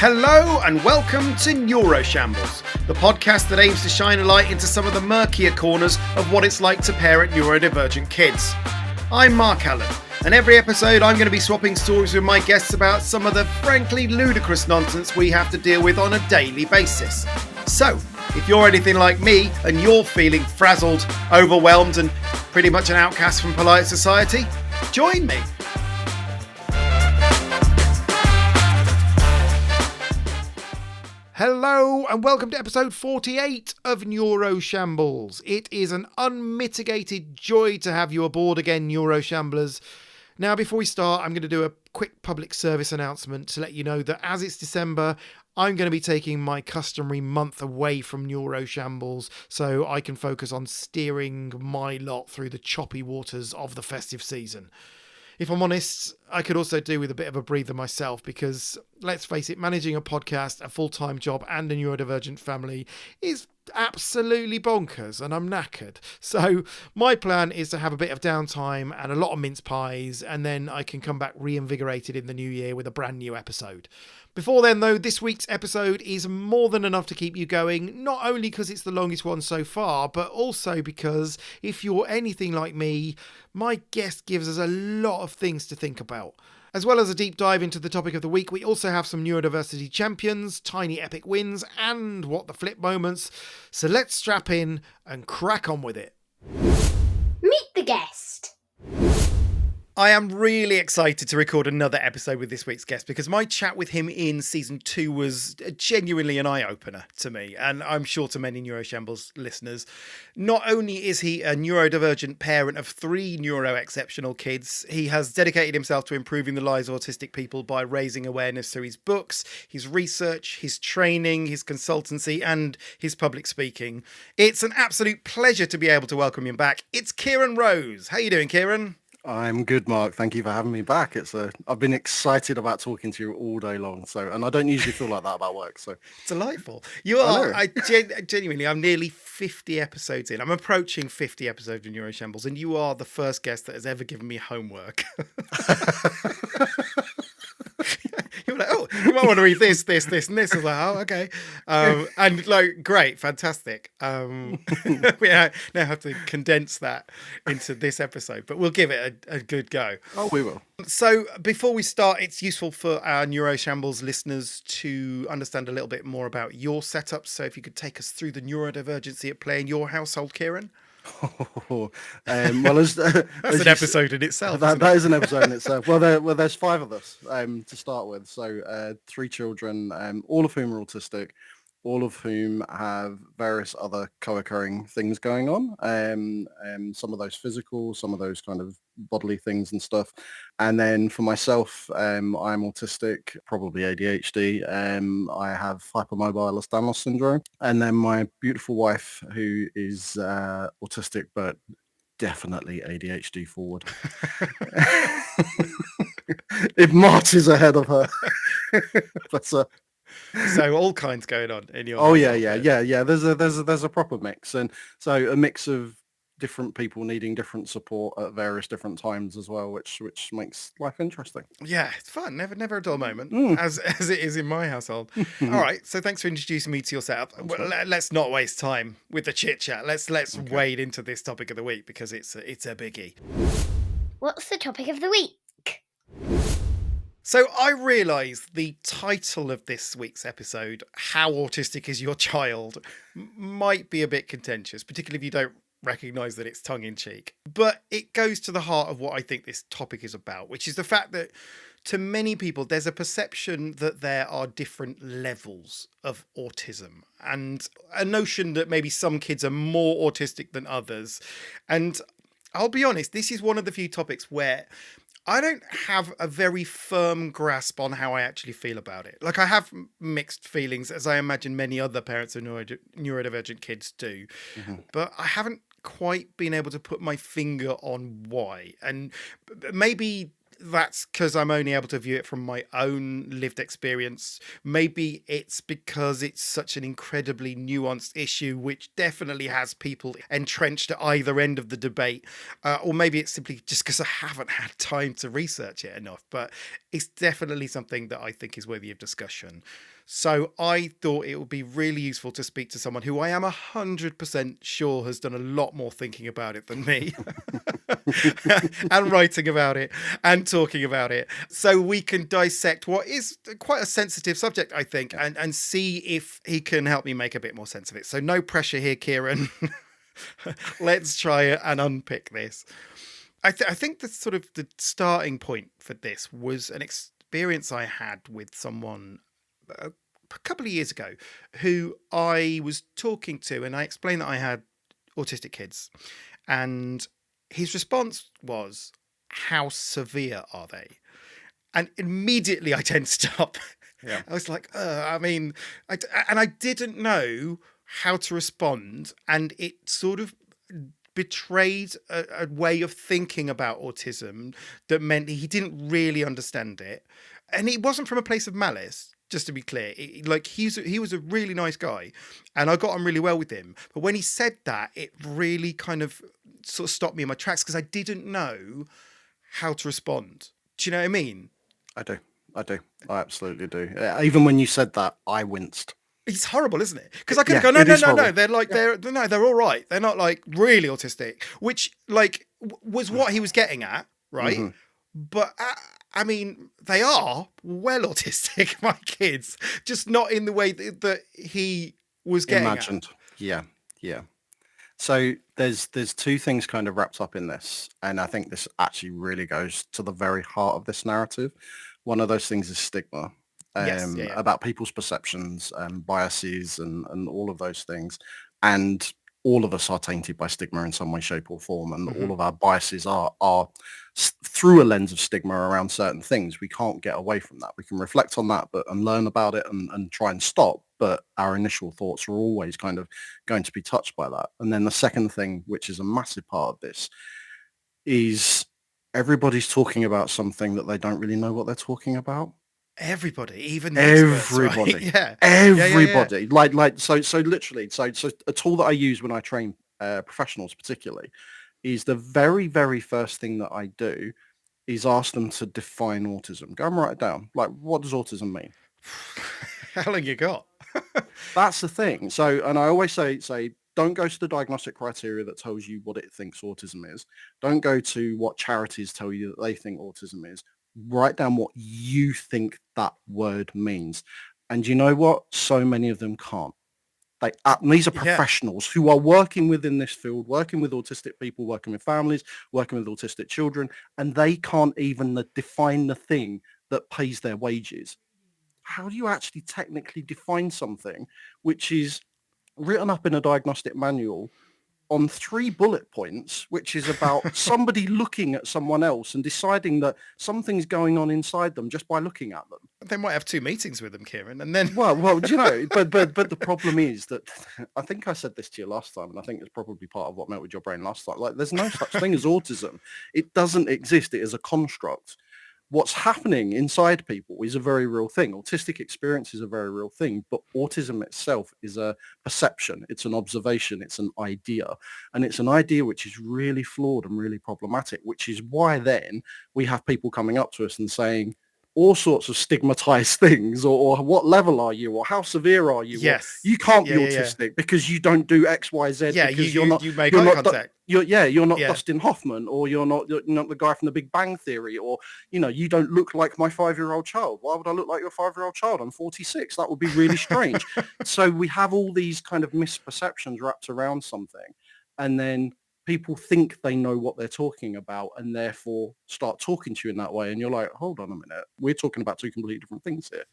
Hello and welcome to Neuroshambles, the podcast that aims to shine a light into some of the murkier corners of what it's like to parent neurodivergent kids. I'm Mark Allen, and every episode I'm going to be swapping stories with my guests about some of the frankly ludicrous nonsense we have to deal with on a daily basis. So, if you're anything like me and you're feeling frazzled, overwhelmed and pretty much an outcast from polite society, join me. Hello and welcome to episode 48 of Neuroshambles. It is an unmitigated joy to have you aboard again, Neuroshamblers. Now, before we start, I'm going to do a quick public service announcement to let you know that as it's December, I'm going to be taking my customary month away from Neuroshambles so I can focus on steering my lot through the choppy waters of the festive season. If I'm honest, I could also do with a bit of a breather myself because, let's face it, managing a podcast, a full-time job and a neurodivergent family is absolutely bonkers and I'm knackered. So my plan is to have a bit of downtime and a lot of mince pies, and then I can come back reinvigorated in the new year with a brand new episode. Before then, though, this week's episode is more than enough to keep you going, not only because it's the longest one so far, but also because if you're anything like me, my guest gives us a lot of things to think about. As well as a deep dive into the topic of the week, we also have some Neurodiversity Champions, tiny epic wins, and what the flip moments. So let's strap in and crack on with it. Meet the guest. I am really excited to record another episode with this week's guest because my chat with him in season 2 was genuinely an eye-opener to me, and I'm sure to many Neuroshambles listeners. Not only is he a neurodivergent parent of 3 neuro-exceptional kids, he has dedicated himself to improving the lives of autistic people by raising awareness through his books, his research, his training, his consultancy, and his public speaking. It's an absolute pleasure to be able to welcome him back. It's Kieran Rose. How you doing, Kieran? I'm good, Mark. Thank you for having me back. I've been excited about talking to you all day long. And I don't usually feel like that about work. So delightful. You are. Genuinely, I'm nearly 50 episodes in. I'm approaching 50 episodes in Neuroshambles, and you are the first guest that has ever given me homework. You're like, oh, you might want to read this, and this. I was like, oh, okay. And like, great, fantastic. We now have to condense that into this episode, but we'll give it a good go. Oh, we will. So before we start, it's useful for our Neuroshambles listeners to understand a little bit more about your setup. So if you could take us through the neurodivergency at play in your household, Kieran. Well, that's an episode in itself. That is an episode in itself. Well, there's 5 of us to start with. So 3 children, all of whom are autistic, all of whom have various other co-occurring things going on. Some of those physical, some of those kind of bodily things and stuff. And then for myself, I'm autistic, probably ADHD. I have hypermobile Ehlers-Danlos syndrome. And then my beautiful wife, who is autistic, but definitely ADHD forward. It marches ahead of her. But so all kinds going on in your. Oh yeah. There's a proper mix, and so a mix of different people needing different support at various different times as well, which makes life interesting. Yeah, it's fun. Never a dull moment, as it is in my household. All right, so thanks for introducing me to your setup. Well, let's not waste time with the chit chat. Let's wade into this topic of the week because it's a biggie. What's the topic of the week? So I realise the title of this week's episode, How Autistic is Your Child, might be a bit contentious, particularly if you don't recognise that it's tongue-in-cheek. But it goes to the heart of what I think this topic is about, which is the fact that to many people, there's a perception that there are different levels of autism and a notion that maybe some kids are more autistic than others. And I'll be honest, this is one of the few topics where I don't have a very firm grasp on how I actually feel about it. Like, I have mixed feelings, as I imagine many other parents of neurodivergent kids do. Mm-hmm. But I haven't quite been able to put my finger on why. And maybe that's because I'm only able to view it from my own lived experience. Maybe it's because it's such an incredibly nuanced issue, which definitely has people entrenched at either end of the debate. Or maybe it's simply just because I haven't had time to research it enough. But it's definitely something that I think is worthy of discussion. So I thought it would be really useful to speak to someone who I am 100% sure has done a lot more thinking about it than me and writing about it and talking about it. So we can dissect what is quite a sensitive subject, I think, and see if he can help me make a bit more sense of it. So no pressure here, Kieran. Let's try and unpick this. I think the sort of the starting point for this was an experience I had with someone a couple of years ago who I was talking to, and I explained that I had autistic kids, and his response was, "How severe are they?" And immediately I tensed up. Yeah. I was like, I mean, I didn't know how to respond, and it sort of betrayed a way of thinking about autism that meant he didn't really understand it. And it wasn't from a place of malice, just to be clear. He was a really nice guy, and I got on really well with him. But when he said that, it really kind of sort of stopped me in my tracks because I didn't know how to respond. Do you know what I mean? I do. I absolutely do. Even when you said that, I winced. It's horrible, isn't it? Because I could Yeah, go, no. it is horrible. They're like, they're all right. They're not like really autistic, which like was what he was getting at, right? Mm-hmm. But I mean, they are well autistic, my kids, just not in the way that he was getting Imagined. Yeah. So there's two things kind of wrapped up in this, and I think this actually really goes to the very heart of this narrative. One of those things is stigma. Yes, About people's perceptions and biases and all of those things. And all of us are tainted by stigma in some way, shape or form. And all of our biases are through a lens of stigma around certain things. We can't get away from that. We can reflect on that and learn about it and try and stop. But our initial thoughts are always kind of going to be touched by that. And then the second thing, which is a massive part of this, is everybody's talking about something that they don't really know what they're talking about. Everybody, even the experts, Everybody, right? Yeah, everybody. Like so literally. So a tool that I use when I train professionals, particularly, is the very first thing that I do is ask them to define autism. Go and write it down. Like, what does autism mean? How long you got? That's the thing. So, and I always say, don't go to the diagnostic criteria that tells you what it thinks autism is. Don't go to what charities tell you that they think autism is. Write down what you think that word means. And you know what? So many of them can't. And these are professionals who are working within this field, working with autistic people, working with families, working with autistic children, and they can't even define the thing that pays their wages. How do you actually technically define something which is written up in a diagnostic manual on 3 bullet points, which is about somebody looking at someone else and deciding that something's going on inside them just by looking at them? They might have 2 meetings with them, Kieran, and then well, do you know? But the problem is that I think I said this to you last time, and I think it's probably part of what melted your brain last time. Like, there's no such thing as autism. It doesn't exist. It is a construct. What's happening inside people is a very real thing. Autistic experience is a very real thing, but autism itself is a perception. It's an observation. It's an idea. And it's an idea which is really flawed and really problematic, which is why then we have people coming up to us and saying all sorts of stigmatized things, or what level are you, or how severe are you? Yes. Or you can't be autistic because you don't do X, Y, Z. Yeah, because you make you're eye not contact. You're not Dustin Hoffman, or you're not the guy from The Big Bang Theory, or you don't look like my 5-year-old child. Why would I look like your 5-year-old child? I'm 46. That would be really strange. So we have all these kind of misperceptions wrapped around something, and then people think they know what they're talking about and therefore start talking to you in that way. And you're like, hold on a minute, we're talking about 2 completely different things here.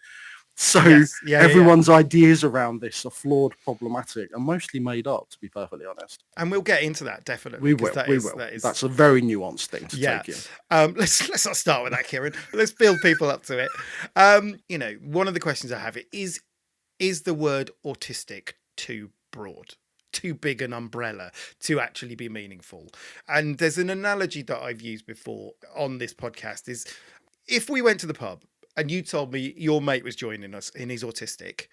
So everyone's ideas around this are flawed, problematic, and mostly made up, to be perfectly honest. And we'll get into that, definitely. We will. That's a very nuanced thing to take in. Let's not start with that, Kieran. Let's build people up to it. One of the questions I have is the word autistic too broad? Too big an umbrella to actually be meaningful? And there's an analogy that I've used before on this podcast is, if we went to the pub and you told me your mate was joining us and he's autistic,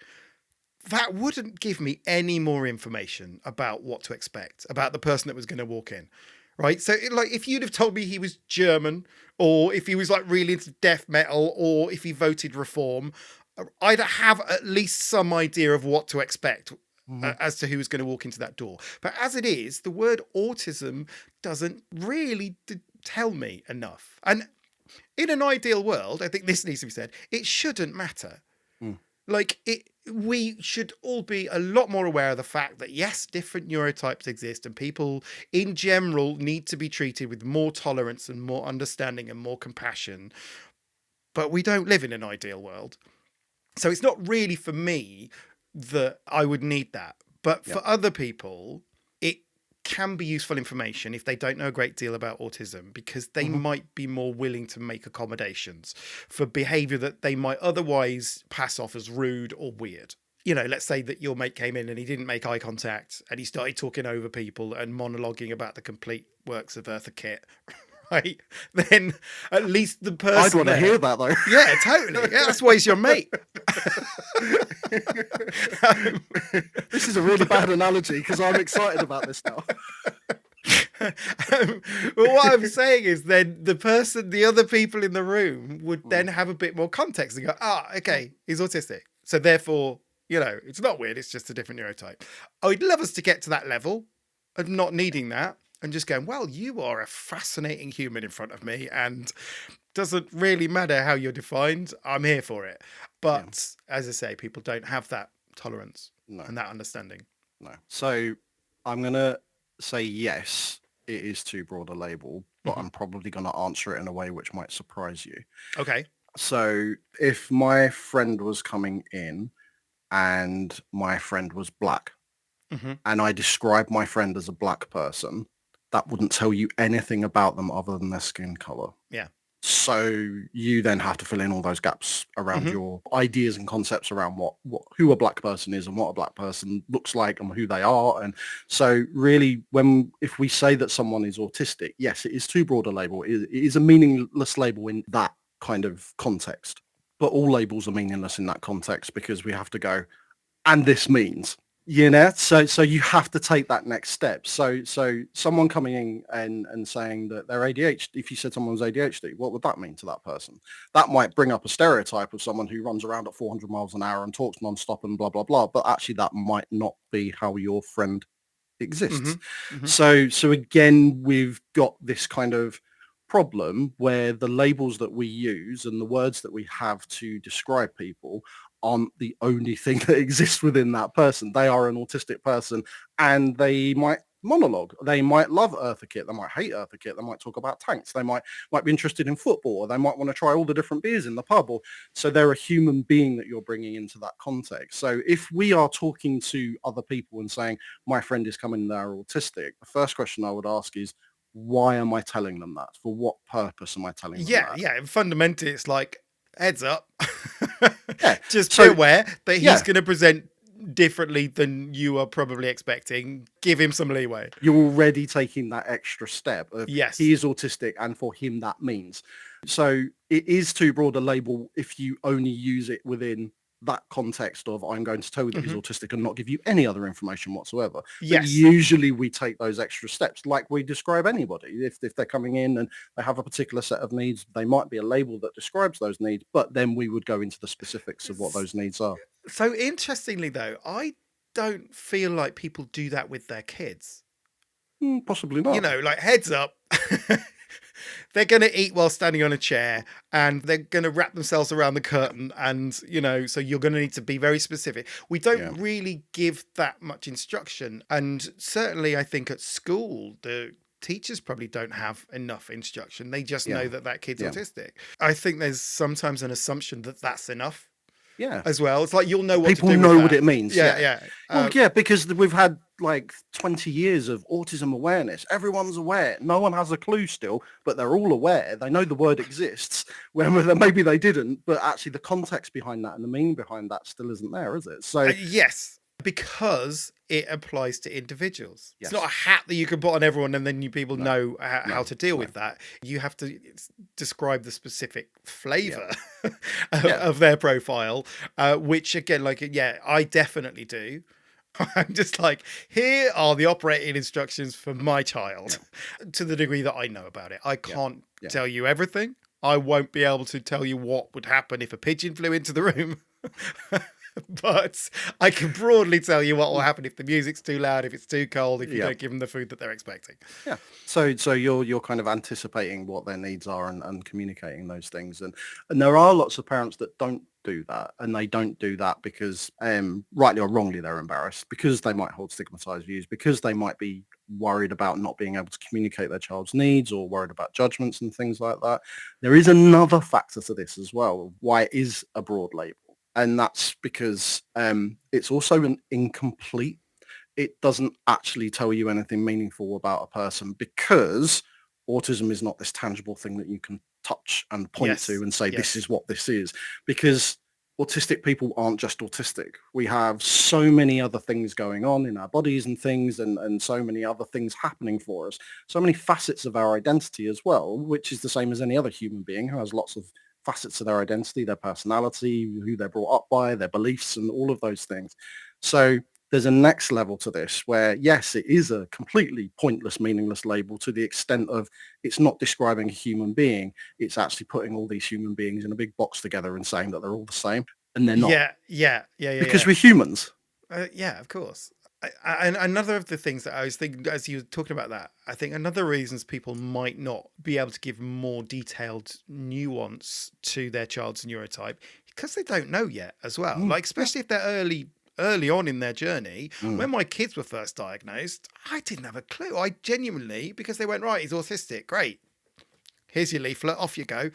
that wouldn't give me any more information about what to expect about the person that was going to walk in, right? So if you'd have told me he was German, or if he was like really into death metal, or if he voted Reform, I'd have at least some idea of what to expect Mhm. as to who's going to walk into that door. But as it is, the word autism doesn't really tell me enough. And in an ideal world, I think this needs to be said, it shouldn't matter. Mm. Like, we should all be a lot more aware of the fact that, yes, different neurotypes exist and people in general need to be treated with more tolerance and more understanding and more compassion. But we don't live in an ideal world. So it's not really for me that I would need that. But for other people, it can be useful information if they don't know a great deal about autism, because they might be more willing to make accommodations for behavior that they might otherwise pass off as rude or weird. You know, let's say that your mate came in and he didn't make eye contact and he started talking over people and monologuing about the complete works of Eartha Kitt. Right, then at least the person. I'd want to hear that though. Yeah, totally. Yeah, that's why he's your mate. This is a really bad analogy because I'm excited about this now. But what I'm saying is, then the other people in the room would then have a bit more context and go, okay, he's autistic. So therefore, it's not weird. It's just a different neurotype. I'd love us to get to that level of not needing that. And just going, well, you are a fascinating human in front of me, and doesn't really matter how you're defined. I'm here for it. But as I say, people don't have that tolerance and that understanding. No. So I'm going to say yes, it is too broad a label, but I'm probably going to answer it in a way which might surprise you. Okay. So if my friend was coming in and my friend was black, and I described my friend as a black person, that wouldn't tell you anything about them other than their skin color. Yeah. So you then have to fill in all those gaps around your ideas and concepts around who a black person is and what a black person looks like and who they are. And so really, if we say that someone is autistic, yes, it is too broad a label. It is a meaningless label in that kind of context. But all labels are meaningless in that context because we have to go, and this means. So you have to take that next step. So someone coming in and saying that they're ADHD, if you said someone was ADHD, what would that mean to that person? That might bring up a stereotype of someone who runs around at 400 miles an hour and talks nonstop and blah, blah, blah. But actually that might not be how your friend exists. So again, we've got this kind of problem where the labels that we use and the words that we have to describe people aren't the only thing that exists within that person. They are an autistic person and they might monologue. They might love Eartha Kitt. They might hate Eartha Kitt. They might talk about tanks. They might be interested in football, or they might want to try all the different beers in the pub. So they're a human being that you're bringing into that context. So if we are talking to other people and saying, my friend is coming, they're autistic, the first question I would ask is, why am I telling them that? For what purpose am I telling them that? Yeah. And fundamentally, it's like, heads up. Just So, be aware that he's going to present differently than you are probably expecting. Give him some leeway. You're already taking that extra step of yes, he is autistic, and for him that means. So it is too broad a label if you only use it within that context of I'm going to tell you that he's autistic and not give you any other information whatsoever. Yes. But usually we take those extra steps like we describe anybody. If they're coming in and they have a particular set of needs, they might be a label that describes those needs, but then we would go into the specifics of what those needs are. So interestingly though, I don't feel like people do that with their kids. Possibly not. Like heads up. They're going to eat while standing on a chair and they're going to wrap themselves around the curtain. And, so you're going to need to be very specific. We don't really give that much instruction. And certainly I think at school, the teachers probably don't have enough instruction. They just know that kid's autistic. I think there's sometimes an assumption that that's enough. Yeah. As well. It's like you'll know what people to do know with what that. it means. Yeah. Well, because we've had like 20 years of autism awareness. Everyone's aware. No one has a clue still, but they're all aware. They know the word exists. Whether maybe they didn't, but actually the context behind that and the meaning behind that still isn't there, is it? So yes. Because it applies to individuals. Yes. It's not a hat that you can put on everyone and then people know how to deal with that. You have to describe the specific flavour of their profile, which again, I definitely do. I'm just like, here are the operating instructions for my child to the degree that I know about it. I can't tell you everything. I won't be able to tell you what would happen if a pigeon flew into the room. But I can broadly tell you what will happen if the music's too loud, if it's too cold, if you don't give them the food that they're expecting. Yeah. So you're kind of anticipating what their needs are and communicating those things. And there are lots of parents that don't do that, and they don't do that because rightly or wrongly they're embarrassed, because they might hold stigmatized views, because they might be worried about not being able to communicate their child's needs, or worried about judgments and things like that. There is another factor to this as well, why it is a broad label. And that's because it's also an incomplete. It doesn't actually tell you anything meaningful about a person, because autism is not this tangible thing that you can touch and point to and say, this is what this is. Because autistic people aren't just autistic. We have so many other things going on in our bodies and things, and so many other things happening for us. So many facets of our identity as well, which is the same as any other human being who has lots of facets of their identity, their personality, who they're brought up by, their beliefs, and all of those things. So there's a next level to this where, yes, it is a completely pointless, meaningless label to the extent of it's not describing a human being. It's actually putting all these human beings in a big box together and saying that they're all the same, and they're not. Yeah. Because we're humans. Yeah, of course. And another of the things that I was thinking as you were talking about that, I think another reasons people might not be able to give more detailed nuance to their child's neurotype, because they don't know yet as well. Like, especially if they're early on in their journey. When my kids were first diagnosed, I didn't have a clue. I genuinely, because they went, right, he's autistic, great, here's your leaflet, off you go.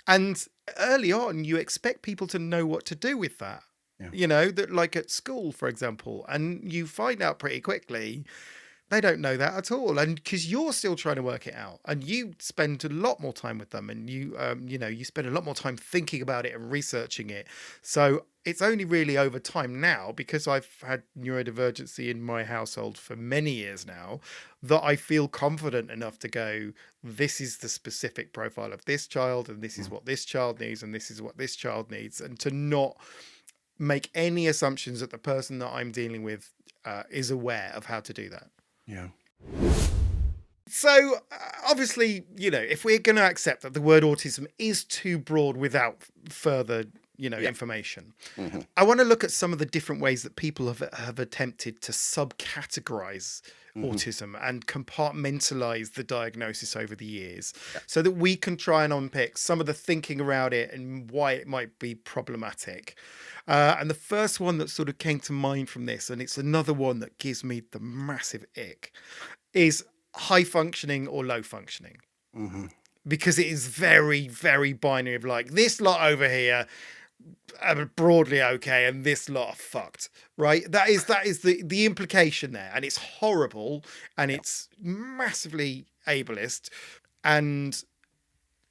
And early on, you expect people to know what to do with that. You know, that, like at school, for example, and you find out pretty quickly they don't know that at all, and because you're still trying to work it out, and you spend a lot more time with them, and you spend a lot more time thinking about it and researching it. So it's only really over time now, because I've had neurodivergency in my household for many years now, that I feel confident enough to go, this is the specific profile of this child, and this is what this child needs, and this is what this child needs, and to not make any assumptions that the person that I'm dealing with is aware of how to do that. Yeah. So obviously, if we're going to accept that the word autism is too broad without further, information, I want to look at some of the different ways that people have attempted to subcategorize autism and compartmentalize the diagnosis over the years, so that we can try and unpick some of the thinking around it and why it might be problematic. And the first one that sort of came to mind from this, and it's another one that gives me the massive ick, is high functioning or low functioning. Because it is very, very binary of like, this lot over here are broadly okay and this lot are fucked, right? That is the implication there, and it's horrible, and it's massively ableist, and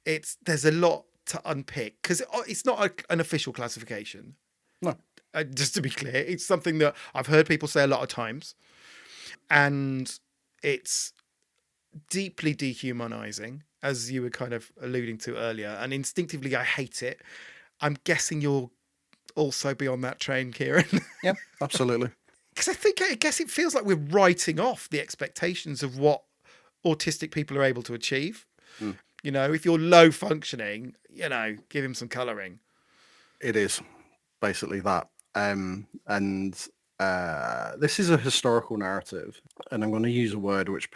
there's a lot to unpick, because it's not an official classification. No. Just to be clear, it's something that I've heard people say a lot of times, and it's deeply dehumanizing, as you were kind of alluding to earlier, and instinctively I hate it. I'm guessing you'll also be on that train, Kieran. Yeah, absolutely. Because I guess it feels like we're writing off the expectations of what autistic people are able to achieve. If you're low functioning, give him some colouring. It is basically that. This is a historical narrative, and I'm going to use a word which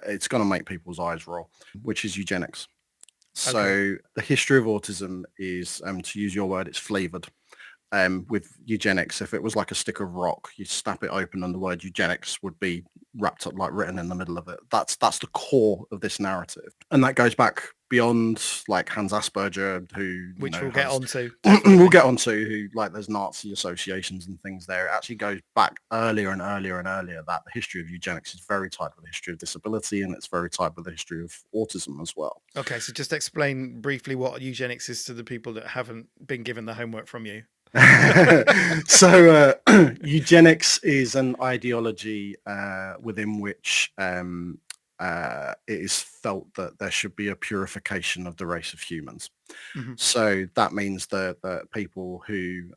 it's going to make people's eyes roll, which is eugenics. So the history of autism is, to use your word, it's flavoured. With eugenics, if it was like a stick of rock, you snap it open and the word eugenics would be wrapped up, like written in the middle of it. That's the core of this narrative, and that goes back beyond like Hans Asperger, which we'll get onto. We'll get onto who, like, there's Nazi associations and things there. It actually goes back earlier and earlier and earlier. That the history of eugenics is very tied with the history of disability, and it's very tied with the history of autism as well. Okay, so just explain briefly what eugenics is to the people that haven't been given the homework from you. So eugenics is an ideology within which it is felt that there should be a purification of the race of humans. Mhm. So that means that people who,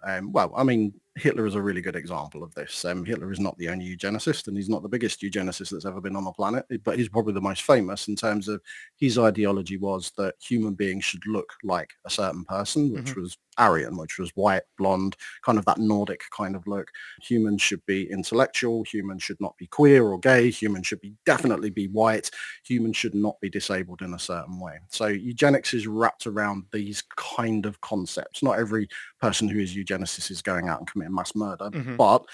Hitler is a really good example of this. Hitler is not the only eugenicist, and he's not the biggest eugenicist that's ever been on the planet, but he's probably the most famous in terms of his ideology was that human beings should look like a certain person, which Mhm. was Aryan, which was white, blonde, kind of that Nordic kind of look. Humans should be intellectual. Humans should not be queer or gay. Humans should be definitely be white. Humans should not be disabled in a certain way. So eugenics is wrapped around these kind of concepts. Not every person who is eugenicist is going out and committing mass murder, Mhm. but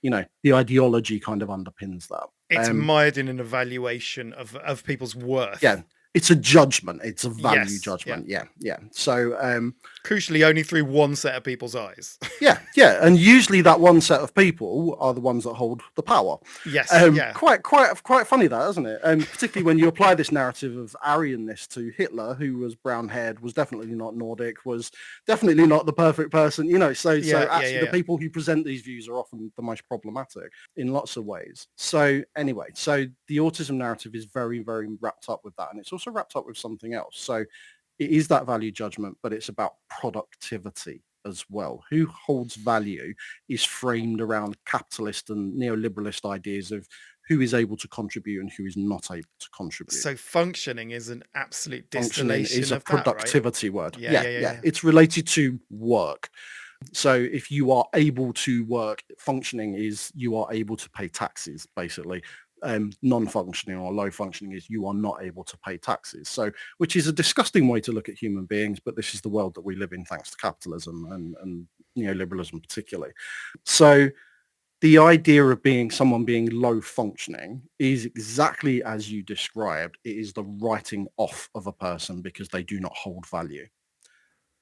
the ideology kind of underpins that. It's mired in an evaluation of people's worth. Yeah, it's a judgment. It's a value Yes, judgment. Yeah. So crucially, only through one set of people's eyes. yeah, and usually that one set of people are the ones that hold the power. Yes, yeah. Quite funny that, isn't it? Particularly when you apply this narrative of Aryanness to Hitler, who was brown-haired, was definitely not Nordic, was definitely not the perfect person. So the people who present these views are often the most problematic in lots of ways. So anyway, so the autism narrative is very, very wrapped up with that, and it's also wrapped up with something else. So it is that value judgment, but it's about productivity as well. Who holds value is framed around capitalist and neoliberalist ideas of who is able to contribute and who is not able to contribute. So functioning is an absolute Functioning distillation is a of that, right? productivity word. Yeah. It's related to work. So if you are able to work, functioning is you are able to pay taxes, basically. Non-functioning or low functioning is you are not able to pay taxes. So, which is a disgusting way to look at human beings, but this is the world that we live in thanks to capitalism and neoliberalism particularly. So the idea of someone being low functioning is exactly as you described. It is the writing off of a person because they do not hold value.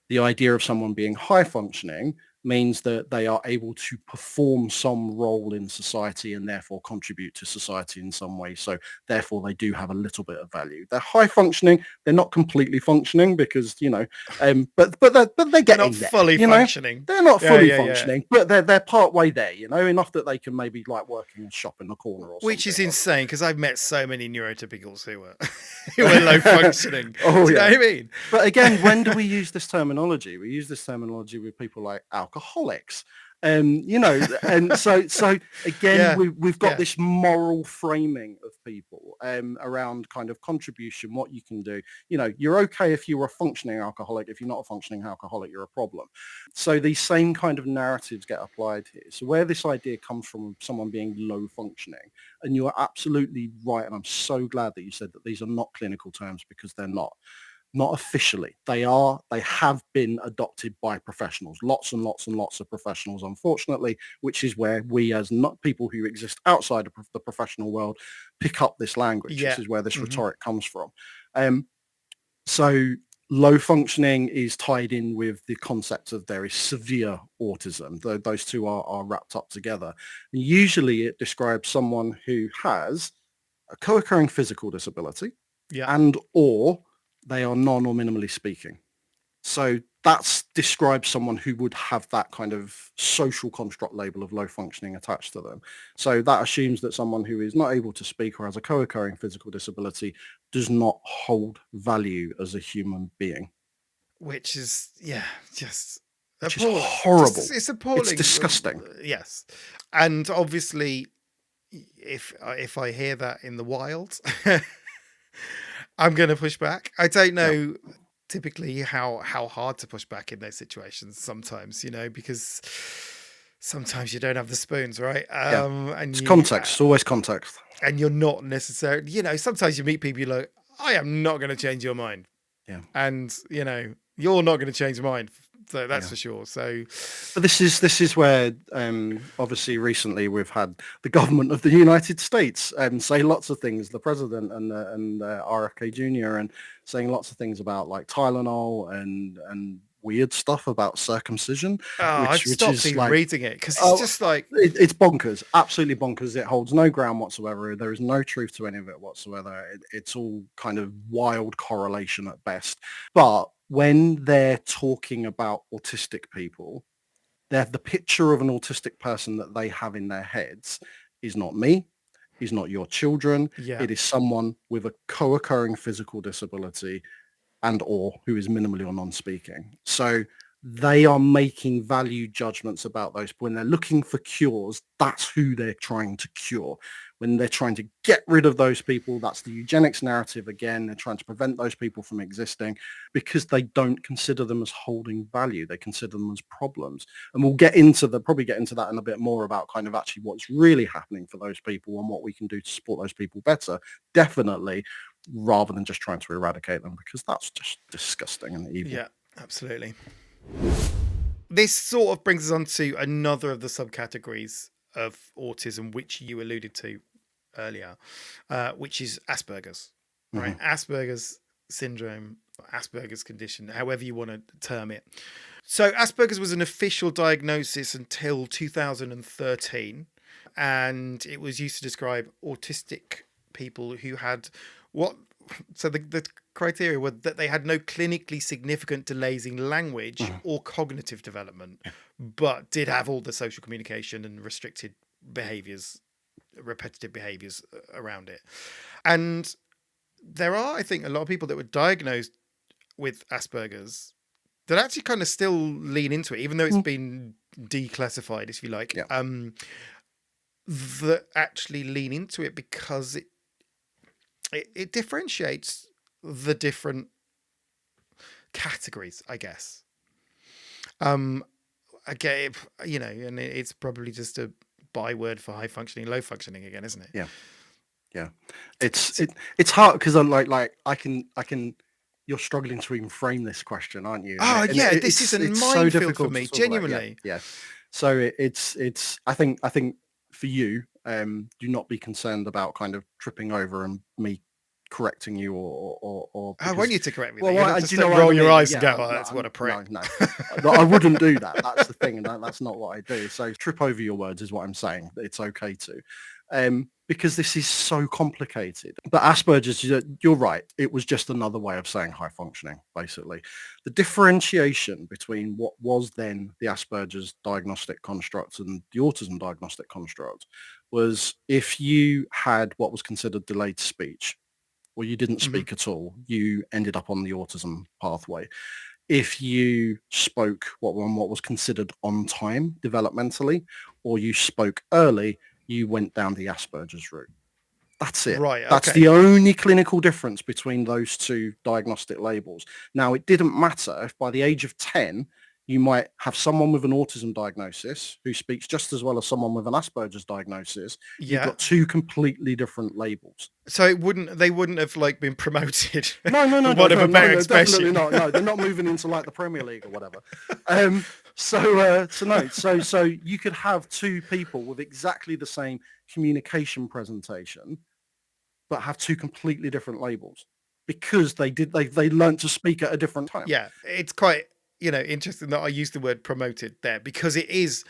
The idea of someone being high functioning means that they are able to perform some role in society and therefore contribute to society in some way. So therefore they do have a little bit of value. They're high functioning. They're not completely functioning because, but they're getting not fully there, functioning. They're not fully functioning, but they're part way there, enough that they can maybe like work in a shop in the corner or something. Which is insane because I've met so many neurotypicals who were low functioning. Oh, do you know what I mean? But again, when do we use this terminology? We use this terminology with people like alcoholics. And so again, we've got this moral framing of people around kind of contribution, what you can do. You're okay if you're a functioning alcoholic. If you're not a functioning alcoholic, you're a problem. So these same kind of narratives get applied here. So where this idea comes from someone being low functioning, and you are absolutely right, and I'm so glad that you said that these are not clinical terms because they're not. Not officially. They have been adopted by professionals, lots and lots and lots of professionals, unfortunately, which is where we as not people who exist outside of the professional world pick up this language. This is where this rhetoric comes from. So low functioning is tied in with the concept of there is severe autism. Those two are wrapped up together. And usually it describes someone who has a co-occurring physical disability and or they are non or minimally speaking. So that describes someone who would have that kind of social construct label of low functioning attached to them. So that assumes that someone who is not able to speak or has a co-occurring physical disability does not hold value as a human being. Which is, just which is horrible. It's appalling. It's disgusting. Yes. And obviously, if I hear that in the wild... I'm going to push back. I don't know typically how hard to push back in those situations sometimes, because sometimes you don't have the spoons, right? And it's context. It's always context. And you're not necessarily, sometimes you meet people, you're like, I am not going to change your mind. Yeah. And, you're not going to change mine. So that's for sure. So, but this is where obviously recently we've had the government of the United States say lots of things, the president and RFK Jr. and saying lots of things about like Tylenol and weird stuff about circumcision. I've stopped even reading it because it's just like it's bonkers, absolutely bonkers. It holds no ground whatsoever. There is no truth to any of it whatsoever. It's all kind of wild correlation at best. But when they're talking about autistic people, the picture of an autistic person that they have in their heads is not me. is not your children. Yeah. It is someone with a co-occurring physical disability and or who is minimally or non-speaking. So they are making value judgments about those. When they're looking for cures, that's who they're trying to cure. When they're trying to get rid of those people, that's the eugenics narrative again. They're trying to prevent those people from existing because they don't consider them as holding value. They consider them as problems. And we'll probably get into that in a bit more about kind of actually what's really happening for those people and what we can do to support those people better. Definitely, rather than just trying to eradicate them, because that's just disgusting and evil. Yeah, absolutely. This sort of brings us on to another of the subcategories of autism, which you alluded to earlier, which is Asperger's, right? Asperger's syndrome, Asperger's condition, however you want to term it. So Asperger's was an official diagnosis until 2013, and it was used to describe autistic people who had the criteria were that they had no clinically significant delays in language or cognitive development, but did have all the social communication and restricted behaviors, repetitive behaviors around it. And there are, I think, a lot of people that were diagnosed with Asperger's that actually kind of still lean into it, even though it's been declassified, if you like, that actually lean into it because it differentiates the different categories, I guess. Again, and it's probably just a byword for high functioning, low functioning again, isn't it? Yeah. It's hard because I'm like I can. You're struggling to even frame this question, aren't you? Oh yeah, this is a minefield for me, genuinely. Yeah. So it's. I think for you, do not be concerned about kind of tripping over and me correcting you or I want you to correct me. Well, just roll your eyes and go, "Oh, that's what a prick." No. I wouldn't do that. That's the thing, and that's not what I do. So trip over your words is what I'm saying. It's okay to, because this is so complicated. But Asperger's, you're right. It was just another way of saying high functioning, basically. The differentiation between what was then the Asperger's diagnostic construct and the autism diagnostic construct was if you had what was considered delayed speech, or you didn't speak at all, you ended up on the autism pathway. If you spoke what was considered on time developmentally, or you spoke early, you went down the Asperger's route. That's it. Right. Okay. That's the only clinical difference between those two diagnostic labels. Now, it didn't matter if by the age of 10, you might have someone with an autism diagnosis who speaks just as well as someone with an Asperger's diagnosis. You've got two completely different labels. So they wouldn't have like been promoted. No, Expression. Definitely not. No, they're not moving into like the Premier League or whatever. So you could have two people with exactly the same communication presentation, but have two completely different labels because they learned to speak at a different time. Yeah, it's quite interesting that I used the word promoted there because it is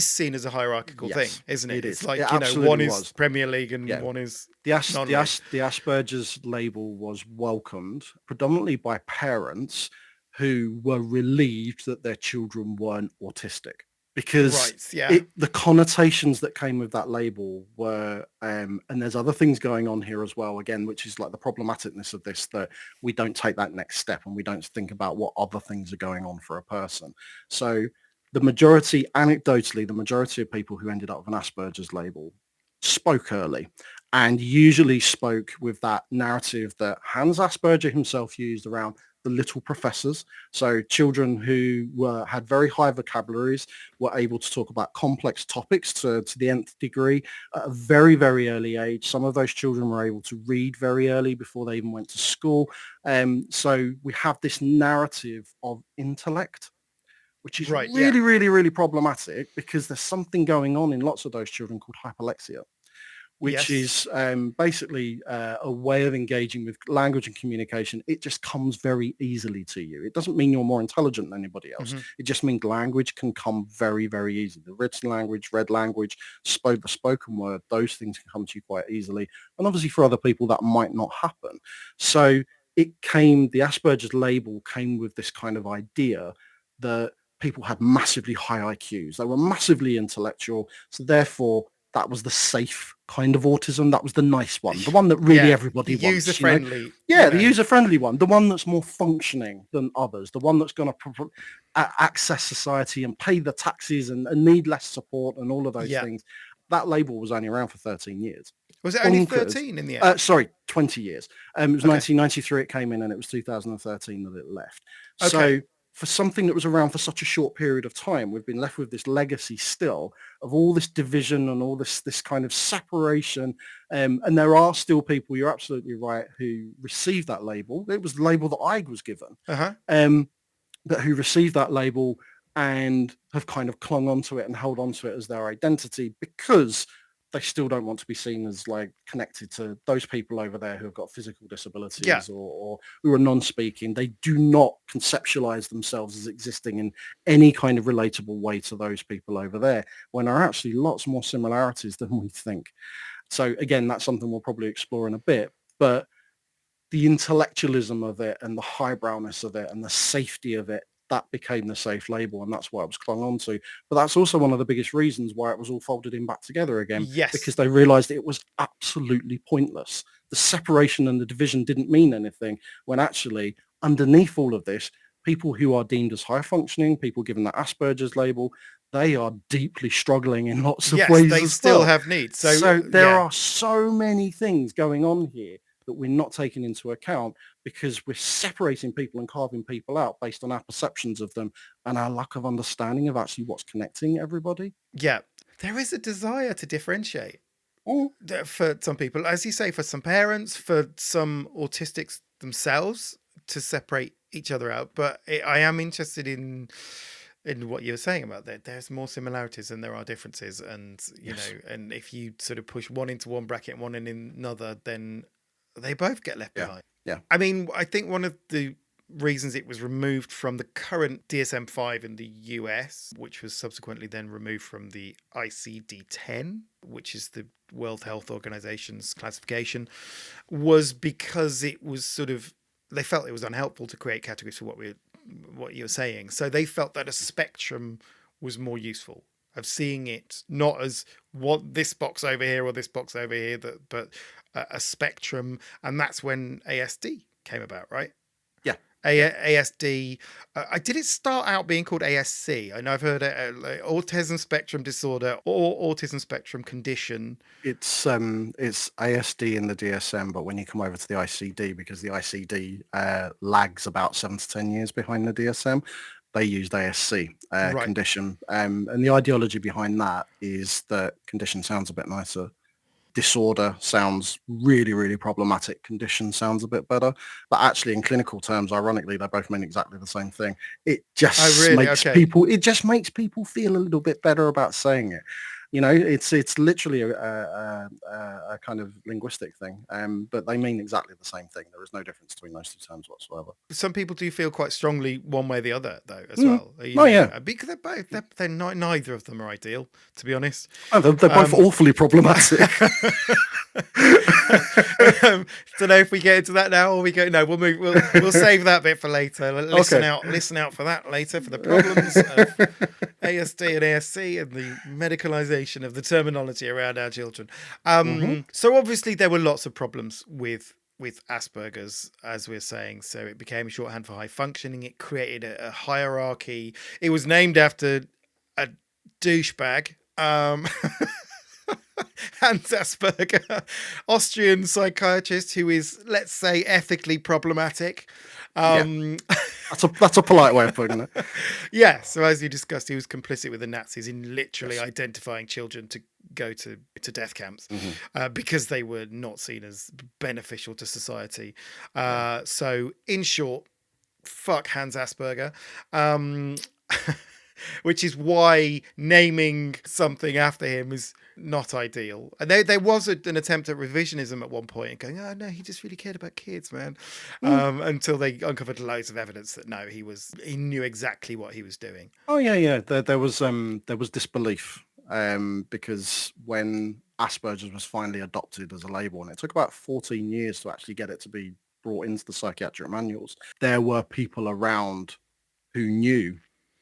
seen as a hierarchical thing, isn't it? It's like one is Premier League and one is the Asperger's label was welcomed predominantly by parents who were relieved that their children weren't autistic. Because the connotations that came with that label were, and there's other things going on here as well, again, which is like the problematicness of this, that we don't take that next step and we don't think about what other things are going on for a person. So anecdotally, the majority of people who ended up with an Asperger's label spoke early and usually spoke with that narrative that Hans Asperger himself used around the little professors. So children who had very high vocabularies were able to talk about complex topics to the nth degree at a very, very early age. Some of those children were able to read very early before they even went to school. So we have this narrative of intellect, which is really, really, really problematic because there's something going on in lots of those children called hyperlexia, which is basically a way of engaging with language and communication. It just comes very easily to you. It doesn't mean you're more intelligent than anybody else. It just means language can come very, very easily. The written language, read language, the spoken word, those things can come to you quite easily. And obviously for other people, that might not happen. So the Asperger's label came with this kind of idea that people had massively high IQs. They were massively intellectual. So therefore, that was the safe kind of autism. That was the nice one, the one that really everybody the wants. user-friendly. The user-friendly one, the one that's more functioning than others, the one that's going to access society and pay the taxes and need less support and all of those things. That label was only around for 13 years. Was it only 13 in the end? Sorry, 20 years. It was 1993 it came in, and it was 2013 that it left. So for something that was around for such a short period of time, we've been left with this legacy still of all this division and all this kind of separation. And there are still people, you're absolutely right, who received that label. It was the label that I was given, but who received that label and have kind of clung onto it and held onto it as their identity because they still don't want to be seen as like connected to those people over there who have got physical disabilities or who are non-speaking. They do not conceptualize themselves as existing in any kind of relatable way to those people over there, when there are actually lots more similarities than we think. So again, that's something we'll probably explore in a bit, but the intellectualism of it and the highbrowness of it and the safety of it, that became the safe label, and that's what it was clung on to. But that's also one of the biggest reasons why it was all folded in back together again. Yes. Because they realized it was absolutely pointless. The separation and the division didn't mean anything, when actually underneath all of this, people who are deemed as high functioning, people given the Asperger's label, they are deeply struggling in lots of ways. They still have needs. So there are so many things going on here that we're not taking into account because we're separating people and carving people out based on our perceptions of them and our lack of understanding of actually what's connecting everybody. Yeah, there is a desire to differentiate for some people, as you say, for some parents, for some autistics themselves, to separate each other out. But I am interested in what you were saying about that. There's more similarities than there are differences, and you know, and if you sort of push one into one bracket and one in another, then they both get left behind. Yeah. I mean, I think one of the reasons it was removed from the current DSM-5 in the US, which was subsequently then removed from the ICD-10, which is the World Health Organization's classification, was because it was sort of, they felt it was unhelpful to create categories for what you're saying. So they felt that a spectrum was more useful, of seeing it not as what this box over here or this box over here, but a spectrum. And that's when ASD came about, right? Yeah. ASD. Did it start out being called ASC? I know I've heard it, like autism spectrum disorder or autism spectrum condition. It's ASD in the DSM, but when you come over to the ICD, because the ICD lags about 7 to 10 years behind the DSM, they used ASC condition. And the ideology behind that is that condition sounds a bit nicer. Disorder sounds really, really problematic. Condition sounds a bit better. But actually, in clinical terms, ironically, they both mean exactly the same thing. It just makes people feel a little bit better about saying it. You know, it's literally a kind of linguistic thing, but they mean exactly the same thing. There is no difference between those two terms whatsoever. Some people do feel quite strongly one way or the other, though, as well. Because they're both, they're not, neither of them are ideal, to be honest. Oh, they're both awfully problematic. Don't know if we get into that now or we go. No, we'll move. We'll save that bit for later. Listen out for that later, for the problems of ASD and ASC and the medicalization of the terminology around our children. So obviously there were lots of problems with Asperger's, as we're saying. So it became a shorthand for high functioning. It created a hierarchy. It was named after a douchebag. Hans Asperger, Austrian psychiatrist who is, let's say, ethically problematic. That's a polite way of putting it. Yeah, so as you discussed, he was complicit with the Nazis in literally identifying children to go to death camps because they were not seen as beneficial to society. So in short, fuck Hans Asperger. Which is why naming something after him is not ideal. And there was an attempt at revisionism at one point, and going, oh no, he just really cared about kids, man. Until they uncovered loads of evidence that no, he knew exactly what he was doing. Oh yeah. There was disbelief because when Asperger's was finally adopted as a label, and it took about 14 years to actually get it to be brought into the psychiatric manuals, there were people around who knew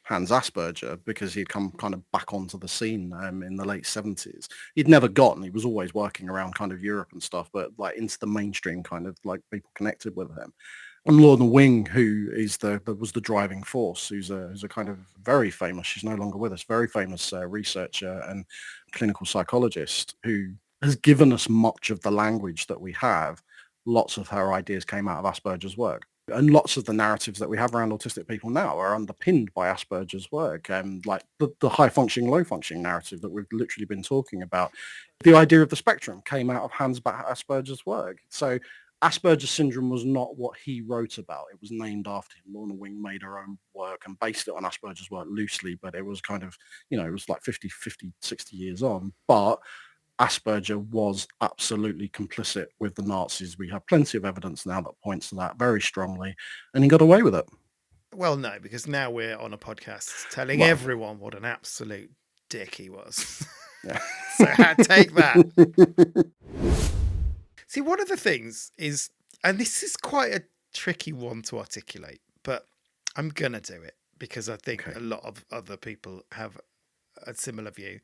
Hans Asperger because he'd come kind of back onto the scene in the late 70s. He'd never gotten, he was always working around kind of Europe and stuff, but like into the mainstream kind of like people connected with him. And Lorna Wing, who is was the driving force, who's a kind of very famous, she's no longer with us, very famous researcher and clinical psychologist who has given us much of the language that we have. Lots of her ideas came out of Asperger's work. And lots of the narratives that we have around autistic people now are underpinned by Asperger's work, like the high-functioning, low-functioning narrative that we've literally been talking about. The idea of the spectrum came out of Hans Asperger's work. So Asperger's syndrome was not what he wrote about. It was named after him. Lorna Wing made her own work and based it on Asperger's work loosely, but it was kind of, it was like 50, 60 years on. But Asperger was absolutely complicit with the Nazis. We have plenty of evidence now that points to that very strongly, and he got away with it. Well, no, because now we're on a podcast telling everyone what an absolute dick he was. Yeah. So take that. See, one of the things is, and this is quite a tricky one to articulate, but I'm going to do it because I think a lot of other people have a similar view.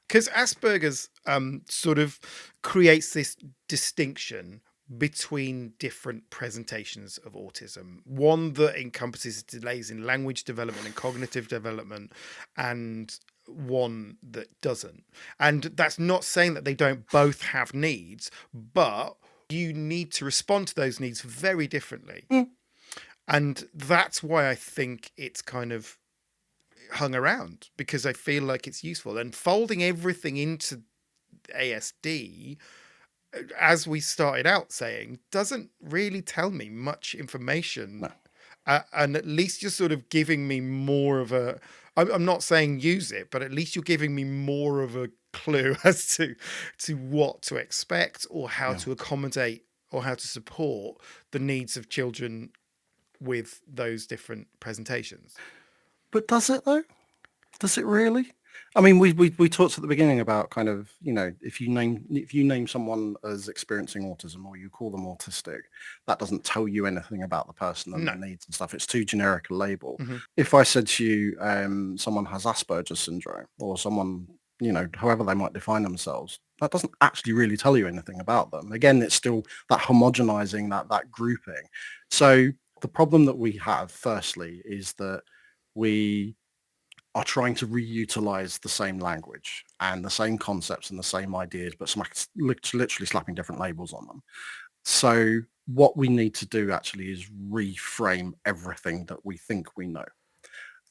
Because Asperger's sort of creates this distinction between different presentations of autism. One that encompasses delays in language development and cognitive development, and one that doesn't. And that's not saying that they don't both have needs, but you need to respond to those needs very differently. And that's why I think it's kind of hung around, because I feel like it's useful. And folding everything into ASD, as we started out saying, doesn't really tell me much information. No. And at least you're sort of giving me more of a, I'm not saying use it, but at least you're giving me more of a clue as to what to expect, or how to accommodate, or how to support the needs of children with those different presentations. But does it though? Does it really? I mean, we talked at the beginning about kind of, if you name someone as experiencing autism, or you call them autistic, that doesn't tell you anything about the person and their needs and stuff. It's too generic a label. Mm-hmm. If I said to you, someone has Asperger's syndrome, or someone, however they might define themselves, that doesn't actually really tell you anything about them. Again, it's still that homogenizing, that grouping. So the problem that we have, firstly, is that we are trying to reutilize the same language and the same concepts and the same ideas, but literally slapping different labels on them. So what we need to do actually is reframe everything that we think we know.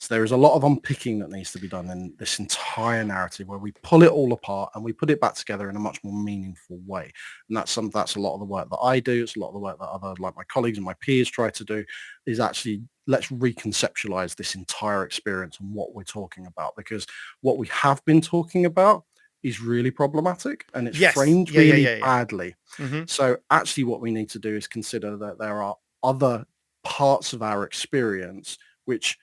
So there is a lot of unpicking that needs to be done in this entire narrative, where we pull it all apart and we put it back together in a much more meaningful way. And that's a lot of the work that I do. It's a lot of the work that other, like my colleagues and my peers, try to do, is actually let's reconceptualize this entire experience and what we're talking about, because what we have been talking about is really problematic, and it's framed really badly. Mm-hmm. So actually what we need to do is consider that there are other parts of our experience which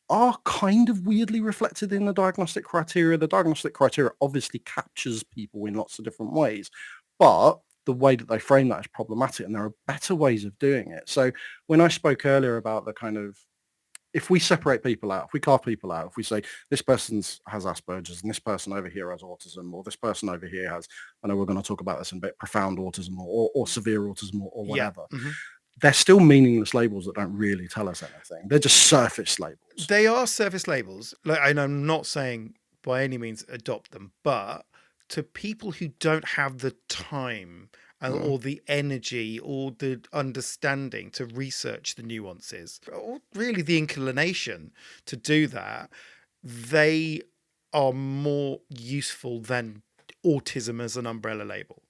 are kind of weirdly reflected in the diagnostic criteria. The diagnostic criteria obviously captures people in lots of different ways, but the way that they frame that is problematic, and there are better ways of doing it. So when I spoke earlier about the kind of, if we separate people out, if we carve people out, if we say this person has Asperger's and this person over here has autism, or this person over here has, I know we're going to talk about this in a bit, profound autism or severe autism or whatever. Yeah. Mm-hmm. They're still meaningless labels that don't really tell us anything. They're just surface labels. They are surface labels. And I'm not saying by any means adopt them, but to people who don't have the time or the energy or the understanding to research the nuances, or really the inclination to do that, they are more useful than autism as an umbrella label.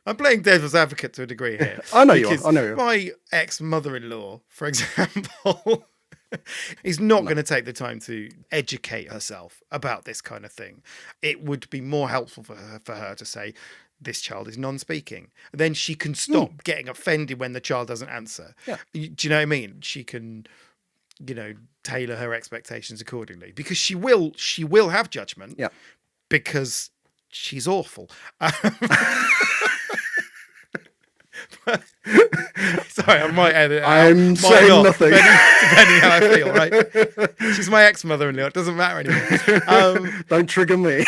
I'm playing devil's advocate to a degree here. I know you are. My ex-mother-in-law, for example, is not going to take the time to educate herself about this kind of thing. It would be more helpful for her to say, this child is non-speaking. Then she can stop getting offended when the child doesn't answer. Yeah. Do you know what I mean? She can, tailor her expectations accordingly, because she will have judgment. Yeah. Because she's awful. Sorry, I might edit it out. I'm Might saying not, nothing. depending how I feel, right? She's my ex-mother-in-law. It doesn't matter anymore. Don't trigger me.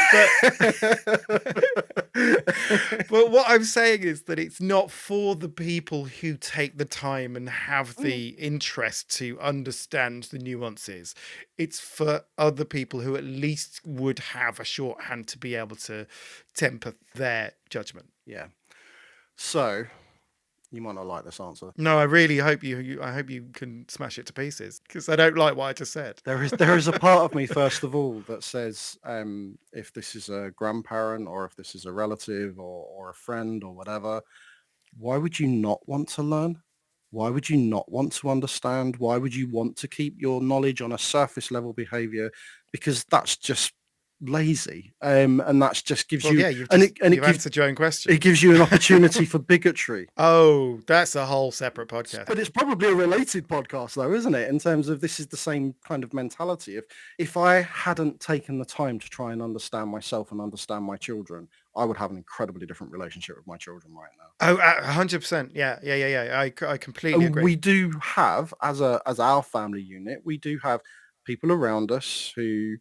But what I'm saying is that it's not for the people who take the time and have the interest to understand the nuances. It's for other people who at least would have a shorthand to be able to temper their judgment. Yeah. So you might not like this answer. No, I really hope I hope you can smash it to pieces, because I don't like what I just said. There is a part of me, first of all, that says if this is a grandparent or if this is a relative or a friend or whatever, why would you not want to learn? Why would you not want to understand? Why would you want to keep your knowledge on a surface level behavior? Because that's just lazy, and that's just gives you. Yeah, you've gives, answered your own question. It gives you an opportunity for bigotry. Oh, that's a whole separate podcast. But it's probably a related podcast, though, isn't it? In terms of this is the same kind of mentality. If I hadn't taken the time to try and understand myself and understand my children, I would have an incredibly different relationship with my children right now. Oh, 100%. Yeah. I completely agree. We do have, as our family unit, we do have people around us who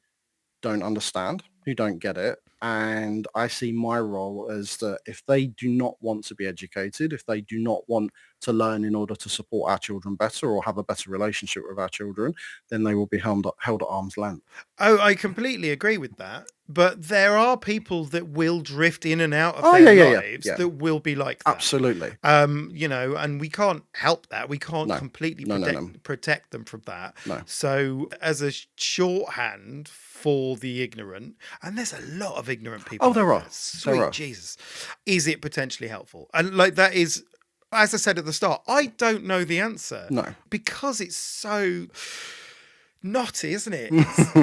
don't understand, who don't get it. And I see my role as that if they do not want to be educated, if they do not want to learn in order to support our children better or have a better relationship with our children, then they will be held at arm's length. Oh, I completely agree with that. But there are people that will drift in and out of their lives that will be like that. Absolutely. And we can't help that. We can't completely protect them from that. No. So as a shorthand for the ignorant, and there's a lot of ignorant people. Oh, there are. Sweet Jesus. Is it potentially helpful? And like that is, as I said at the start, I don't know the answer. No. Because it's so knotty, isn't it?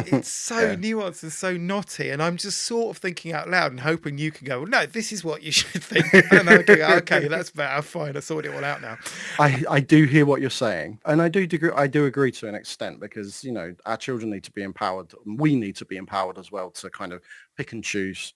It's so nuanced and so knotty, and I'm just sort of thinking out loud and hoping you can go, well, no, this is what you should think. And I go, okay, that's better, fine, I sorted it all out now. I do hear what you're saying, and I do agree to an extent, because our children need to be empowered. We need to be empowered as well to kind of pick and choose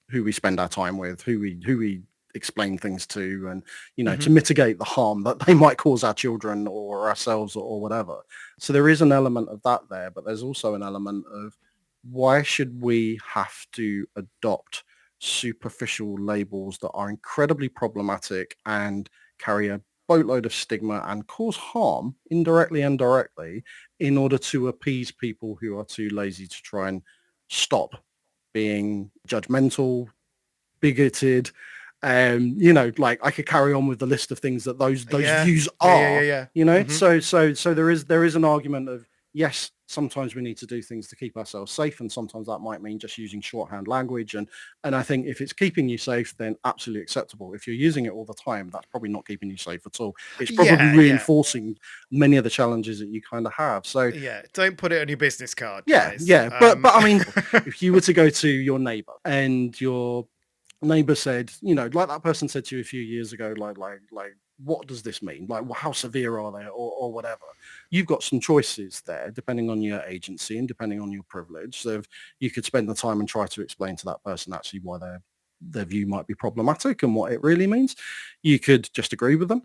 who we spend our time with, who we explain things to, and to mitigate the harm that they might cause our children or ourselves or whatever. So there is an element of that there, but there's also an element of why should we have to adopt superficial labels that are incredibly problematic and carry a boatload of stigma and cause harm indirectly and directly in order to appease people who are too lazy to try and stop being judgmental, bigoted. Like I could carry on with the list of things that those views are. So there is an argument of, yes, sometimes we need to do things to keep ourselves safe, and sometimes that might mean just using shorthand language. And I think if it's keeping you safe, then absolutely acceptable. If you're using it all the time, that's probably not keeping you safe at all. It's probably reinforcing many of the challenges that you kind of have. So don't put it on your business card. Guys. But I mean, if you were to go to your neighbor and your neighbor said, like that person said to you a few years ago, like what does this mean? Like, how severe are they, or whatever? You've got some choices there, depending on your agency and depending on your privilege. So if you could spend the time and try to explain to that person actually why their view might be problematic and what it really means. You could just agree with them.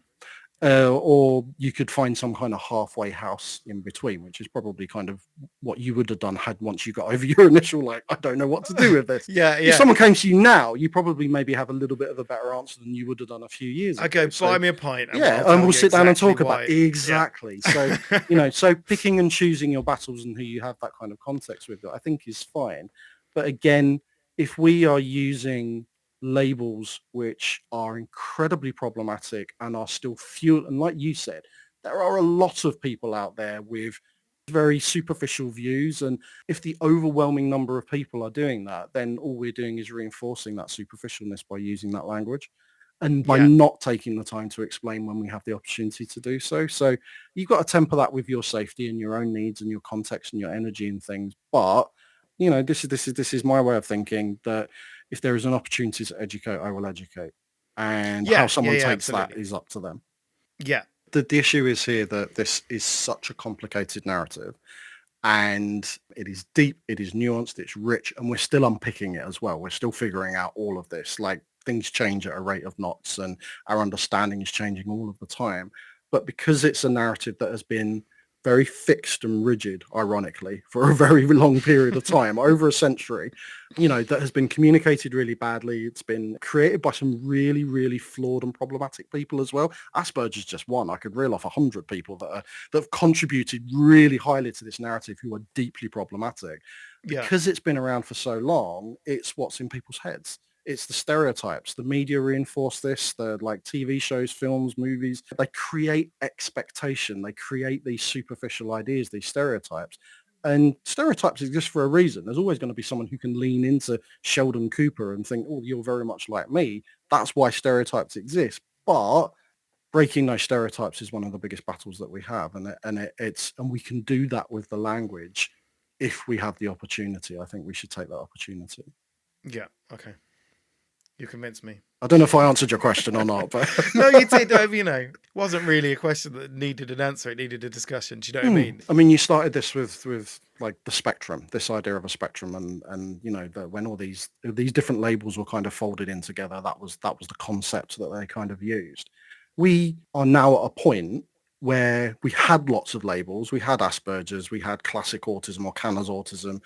Or you could find some kind of halfway house in between, which is probably kind of what you would have done once you got over your initial, I don't know what to do with this. If someone came to you now, you probably maybe have a little bit of a better answer than you would have done a few years ago. I go, buy me a pint. And we'll sit down and talk about it. Exactly. So, so picking and choosing your battles and who you have that kind of context with, I think is fine. But again, if we are using labels which are incredibly problematic and are still fuel, and like you said, there are a lot of people out there with very superficial views, and if the overwhelming number of people are doing that, then all we're doing is reinforcing that superficialness by using that language and by not taking the time to explain when we have the opportunity to do so. So you've got to temper that with your safety and your own needs and your context and your energy and things. But this is my way of thinking, that if there is an opportunity to educate, I will educate. And how someone takes that is up to them. Yeah. The issue is here that this is such a complicated narrative, and it is deep, it is nuanced, it's rich, and we're still unpicking it as well. We're still figuring out all of this. Like things change at a rate of knots and our understanding is changing all of the time. But because it's a narrative that has been very fixed and rigid, ironically, for a very long period of time, over a century, that has been communicated really badly. It's been created by some really, really flawed and problematic people as well. Asperger's just one. I could reel off 100 people that have contributed really highly to this narrative who are deeply problematic. Because it's been around for so long, it's what's in people's heads. It's the stereotypes. The media reinforce this. The TV shows, films, movies. They create expectation. They create these superficial ideas, these stereotypes. And stereotypes exist for a reason. There's always going to be someone who can lean into Sheldon Cooper and think, oh, you're very much like me. That's why stereotypes exist. But breaking those stereotypes is one of the biggest battles that we have. And we can do that with the language if we have the opportunity. I think we should take that opportunity. Yeah. Okay. You convinced me. I don't know if I answered your question or not, but no, you did. It wasn't really a question that needed an answer. It needed a discussion. Do you know what I mean? I mean, you started this with the spectrum, this idea of a spectrum, and when all these different labels were kind of folded in together, that was the concept that they kind of used. We are now at a point where we had lots of labels. We had Asperger's, we had classic autism or Kanner's autism,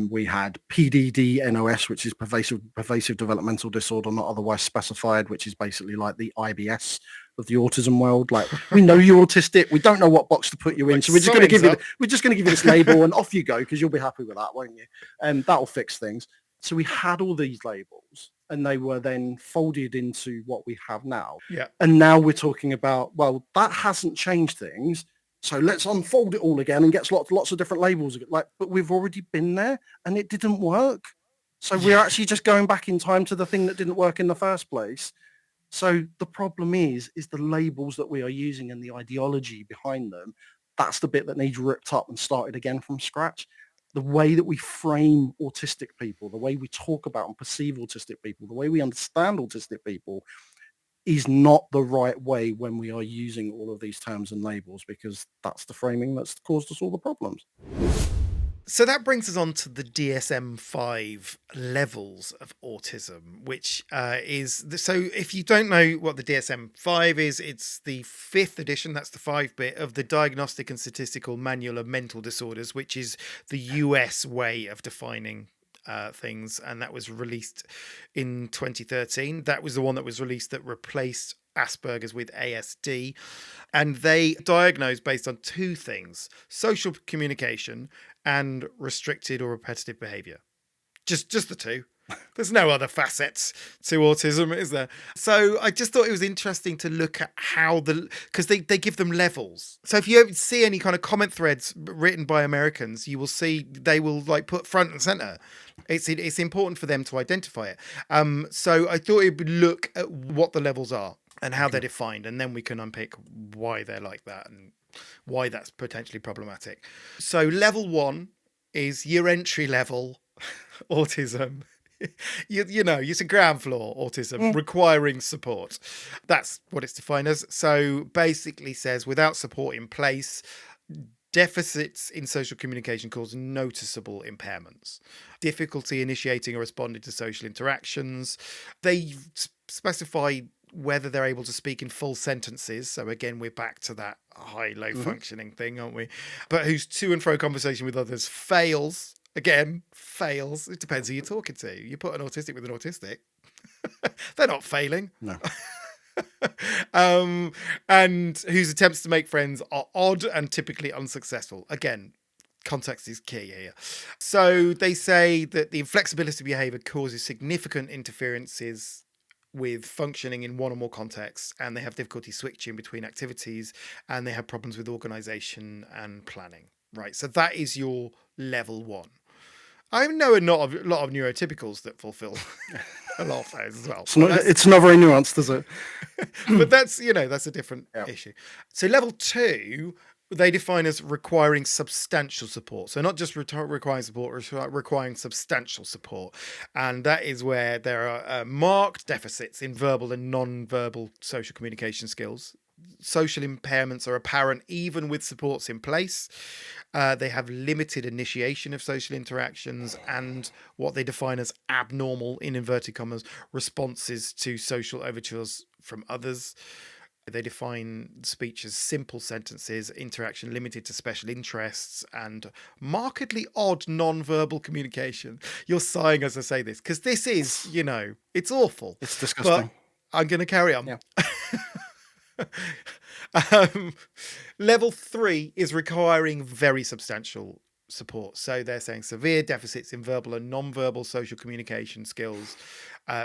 we had PDD-NOS, which is pervasive developmental disorder not otherwise specified, which is basically like the IBS of the autism world. Like, we know you're autistic, we don't know what box to put you in, so we're just going to give you this label and off you go because you'll be happy with that, won't you? And that'll fix things. So we had all these labels and they were then folded into what we have now. Yeah. And now we're talking about, well, that hasn't changed things. So let's unfold it all again and get lots of different labels. But we've already been there and it didn't work. So we're actually just going back in time to the thing that didn't work in the first place. So the problem is the labels that we are using and the ideology behind them. That's the bit that needs ripped up and started again from scratch. The way that we frame autistic people, the way we talk about and perceive autistic people, the way we understand autistic people is not the right way when we are using all of these terms and labels, because that's the framing that's caused us all the problems. So that brings us on to the DSM-5 levels of autism, which so if you don't know what the DSM-5 is, it's the 5th edition, that's the 5-bit, of the Diagnostic and Statistical Manual of Mental Disorders, which is the US way of defining things, and that was released in 2013. That was the one that was released that replaced Asperger's with ASD, and they diagnose based on 2 things: social communication and restricted or repetitive behavior. Just the 2. There's no other facets to autism, is there? So I just thought it was interesting to look at how because they give them levels. So if you ever see any kind of comment threads written by Americans, you will see they will put front and center. It's important for them to identify it. So I thought it would look at what the levels are and how they're defined, and then we can unpick why they're like that and why that's potentially problematic. So level 1 is your entry level autism. It's a ground floor autism requiring support. That's what it's defined as. So basically says, without support in place, deficits in social communication cause noticeable impairments, difficulty initiating or responding to social interactions. They specify whether they're able to speak in full sentences. So again, we're back to that high-low functioning thing, aren't we? But whose to and fro conversation with others fails. Again, fails. It depends who you're talking to. You put an autistic with an autistic, they're not failing. No. And whose attempts to make friends are odd and typically unsuccessful. Again, context is key here. So they say that the inflexibility of behavior causes significant interferences with functioning in one or more contexts, and they have difficulty switching between activities, and they have problems with organization and planning. Right. So that is your level 1. I know a lot of neurotypicals that fulfill a lot of those as well. It's not very nuanced, is it? But that's a different issue. So level 2, they define as requiring substantial support. So not just requiring support, requiring substantial support. And that is where there are marked deficits in verbal and non-verbal social communication skills. social impairments are apparent even with supports in place. They have limited initiation of social interactions and what they define as abnormal, in inverted commas, responses to social overtures from others. They define speech as simple sentences, interaction limited to special interests, and markedly odd non-verbal communication. You're sighing as I say this, because this is, it's awful. It's disgusting. But I'm going to carry on. Yeah. Level 3 is requiring very substantial support. So they're saying severe deficits in verbal and non-verbal social communication skills,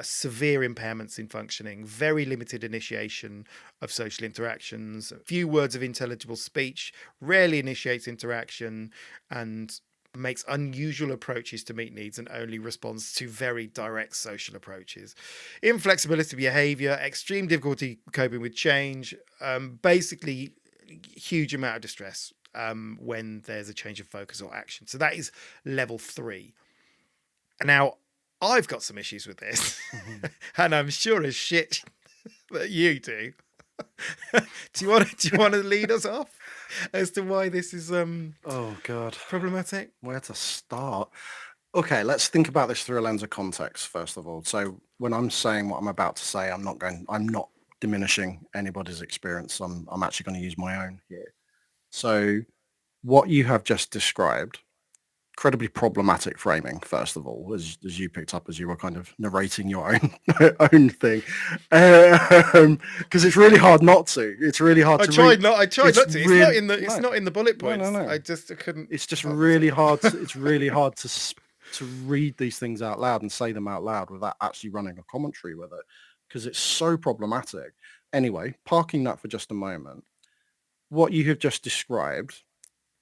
severe impairments in functioning, very limited initiation of social interactions, few words of intelligible speech, rarely initiates interaction, and makes unusual approaches to meet needs and only responds to very direct social approaches. Inflexibility behavior, extreme difficulty coping with change, basically huge amount of distress when there's a change of focus or action. So that is level 3. Now, I've got some issues with this, and I'm sure as shit that you do. Do you want to lead us off as to why this is oh god, problematic? Where to start? Okay, let's think about this through a lens of context first of all. So when I'm saying what I'm about to say, I'm not diminishing anybody's experience. I'm actually going to use my own here. So what you have just described, incredibly problematic framing, first of all, as you picked up as you were kind of narrating your own thing, because it's really hard not to. It's really hard to. I tried not to. It's not in the bullet points. No. I couldn't. It's just really hard. It's really hard to read these things out loud and say them out loud without actually running a commentary with it, because it's so problematic. Anyway, parking that for just a moment. What you have just described,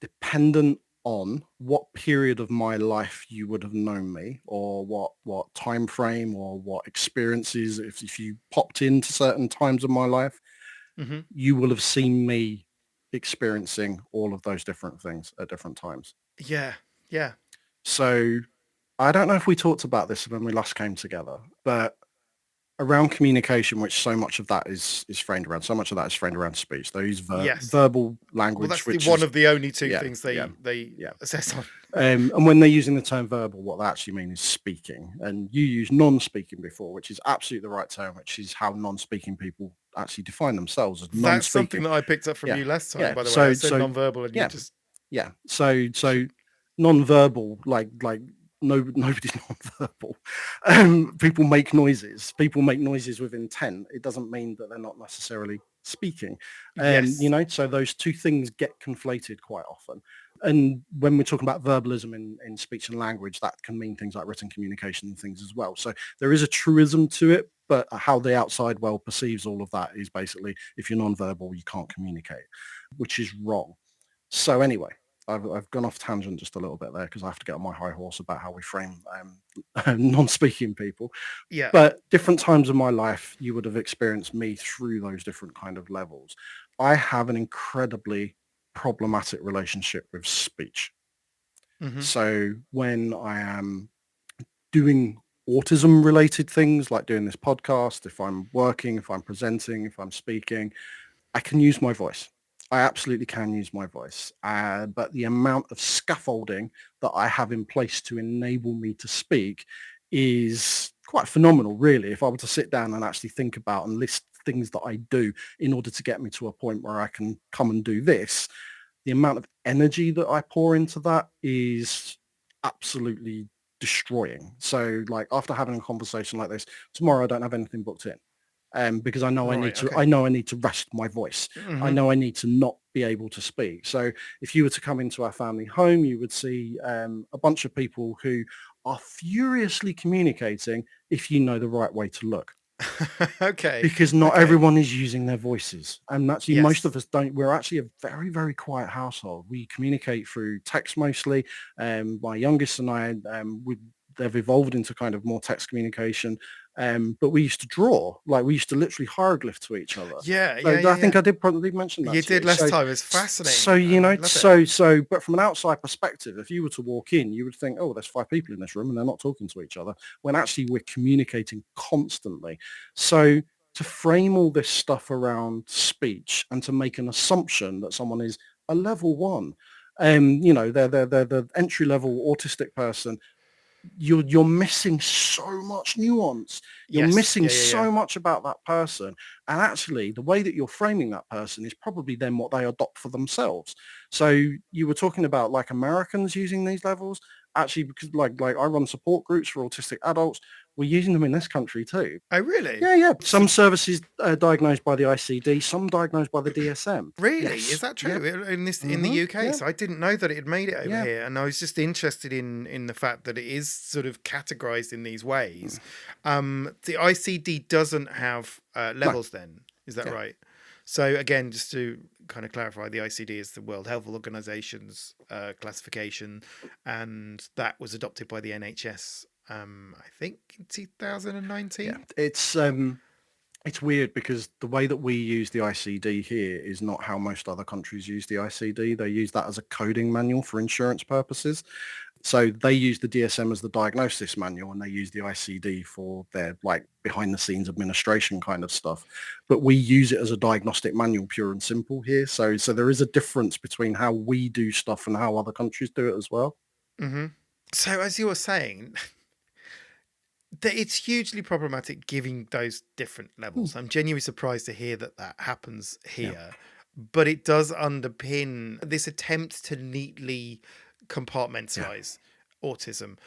dependent on what period of my life you would have known me, or what time frame or what experiences, if you popped into certain times of my life, you will have seen me experiencing all of those different things at different times. Yeah. So I don't know if we talked about this when we last came together, but around communication, which so much of that is framed around, speech. They use verbal language. Well, that's one of the only two things they assess on. And when they're using the term verbal, what they actually mean is speaking. And you used non-speaking before, which is absolutely the right term, which is how non-speaking people actually define themselves as non-speaking. That's something that I picked up from you last time, by the way. I said non-verbal, and you just... Yeah, so non-verbal, like nobody's non-verbal. People make noises. People make noises with intent. It doesn't mean that they're not necessarily speaking. So those two things get conflated quite often. And when we're talking about verbalism in speech and language, that can mean things like written communication and things as well. So there is a truism to it, but how the outside world perceives all of that is basically, if you're non-verbal, you can't communicate, which is wrong. So anyway, I've gone off tangent just a little bit there because I have to get on my high horse about how we frame non-speaking people. Yeah. But different times of my life, you would have experienced me through those different kind of levels. I have an incredibly problematic relationship with speech. So when I am doing autism related things like doing this podcast, if I'm working, if I'm presenting, if I'm speaking, I can use my voice. I absolutely can use my voice, but the amount of scaffolding that I have in place to enable me to speak is quite phenomenal, really. If I were to sit down and actually think about and list things that I do in order to get me to a point where I can come and do this, the amount of energy that I pour into that is absolutely destroying. So like after having a conversation like this, tomorrow I don't have anything booked in. Because I know I need to rest my voice. I know I need to not be able to speak. So if you were to come into our family home, you would see a bunch of people who are furiously communicating if you know the right way to look. Okay. Because not everyone is using their voices. And actually most of us don't. We're actually a very, very quiet household. We communicate through text mostly. My youngest and I, they've evolved into kind of more text communication. But we used to draw, like we used to literally hieroglyph to each other. I think I did probably mention that. You did last time. It's fascinating. So but from an outside perspective, if you were to walk in, you would think, oh, there's 5 people in this room and they're not talking to each other, when actually we're communicating constantly. So to frame all this stuff around speech and to make an assumption that someone is a level one, they're the entry level autistic person, you're missing so much nuance. You're Yes. missing Yeah. so much about that person. And actually, the way that you're framing that person is probably then what they adopt for themselves. So you were talking about like Americans using these levels. Actually, because like I run support groups for autistic adults, we're using them in this country too. Oh, really? Yeah. Some services diagnosed by the ICD, some diagnosed by the DSM. Really? Is Yes. that Yeah. true in the UK? Yeah. So I didn't know that it had made it over Yeah. here, and I was just interested in the fact that it is sort of categorized in these ways. The ICD doesn't have levels. Then is that Yeah. right? So again, just to kind of clarify, the ICD is the World Health Organization's classification, and that was adopted by the NHS. I think in 2019. Yeah. It's weird because the way that we use the ICD here is not how most other countries use the ICD. They use that as a coding manual for insurance purposes. So they use the DSM as the diagnosis manual and they use the ICD for their like behind the scenes administration kind of stuff. But we use it as a diagnostic manual, pure and simple here. So there is a difference between how we do stuff and how other countries do it as well. Mm-hmm. So as you were saying, that it's hugely problematic giving those different levels. I'm genuinely surprised to hear that happens here, but it does underpin this attempt to neatly compartmentalize autism.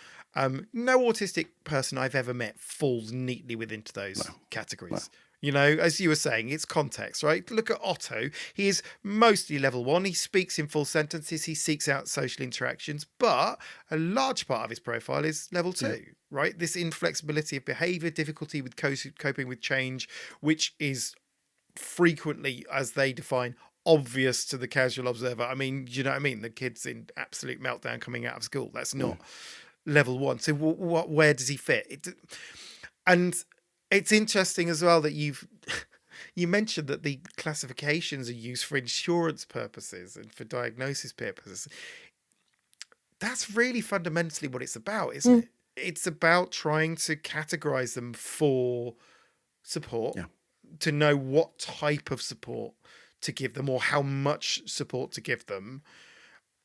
No autistic person I've ever met falls neatly within those categories. You know, as you were saying, it's context, right? Look at Otto. He is mostly level one. He speaks in full sentences. He seeks out social interactions, but a large part of his profile is level two, right? This inflexibility of behavior, difficulty with coping with change, which is frequently, as they define, obvious to the casual observer. I mean, you know what I mean? The kid's in absolute meltdown coming out of school. That's not level one. So where does he fit? And it's interesting as well that you mentioned that the classifications are used for insurance purposes and for diagnosis purposes. That's really fundamentally what it's about, isn't it? It's about trying to categorize them for support, to know what type of support to give them or how much support to give them.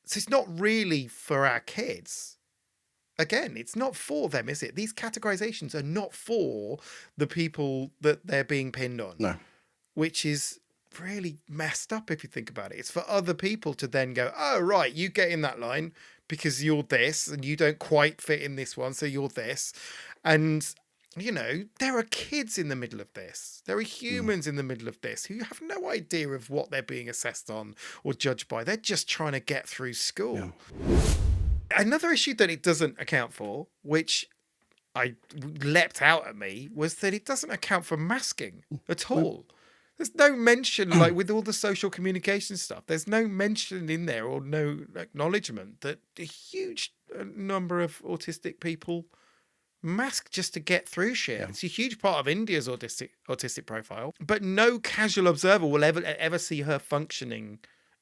So it's not really for our kids. Again, it's not for them, is it? These categorizations are not for the people that they're being pinned on. No. Which is really messed up if you think about it. It's for other people to then go, oh, right, you get in that line because you're this and you don't quite fit in this one, so you're this. And, you know, there are kids in the middle of this. There are humans in the middle of this who have no idea of what they're being assessed on or judged by. They're just trying to get through school. Yeah. Another issue that it doesn't account for, which I leapt out at me, was that it doesn't account for masking at all. There's no mention, like with all the social communication stuff, there's no mention in there or no acknowledgement that a huge number of autistic people mask just to get through shit. Yeah. It's a huge part of India's autistic profile, but no casual observer will ever see her functioning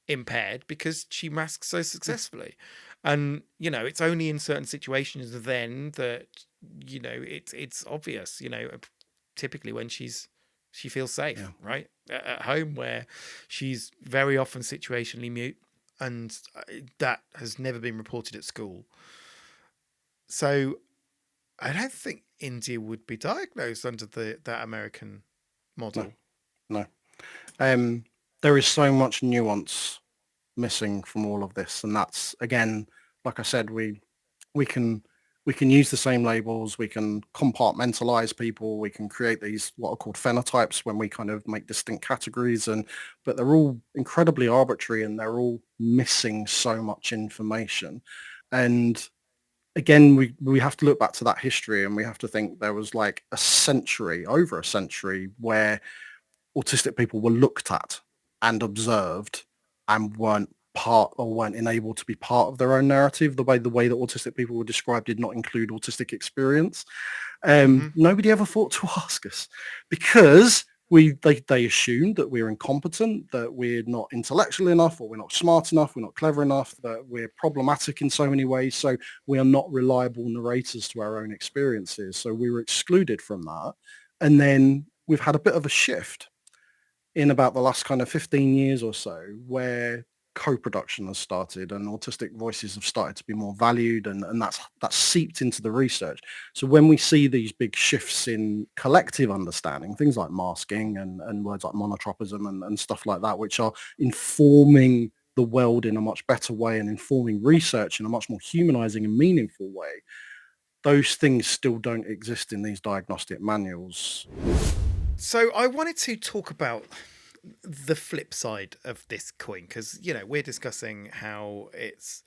impaired because she masks so successfully. And, you know, it's only in certain situations then that, you know, it's obvious, you know, typically when she feels safe, right? At home, where she's very often situationally mute, and that has never been reported at school. So I don't think India would be diagnosed under that American model. No. There is so much nuance missing from all of this, and that's, again, like I said, we can use the same labels, we can compartmentalize people, we can create these what are called phenotypes when we kind of make distinct categories, but they're all incredibly arbitrary and they're all missing so much information. And again, we have to look back to that history, and we have to think there was like over a century where autistic people were looked at and observed and weren't enabled to be part of their own narrative. The way that autistic people were described did not include autistic experience. Nobody ever thought to ask us, because they assumed that we're incompetent, that we're not intellectual enough, or we're not smart enough, we're not clever enough, that we're problematic in so many ways. So we are not reliable narrators to our own experiences. So we were excluded from that. And then we've had a bit of a shift in about the last kind of 15 years or so, where co-production has started and autistic voices have started to be more valued, and that's seeped into the research. So when we see these big shifts in collective understanding, things like masking and words like monotropism and stuff like that, which are informing the world in a much better way and informing research in a much more humanizing and meaningful way, those things still don't exist in these diagnostic manuals. So I wanted to talk about the flip side of this coin, because, we're discussing how it's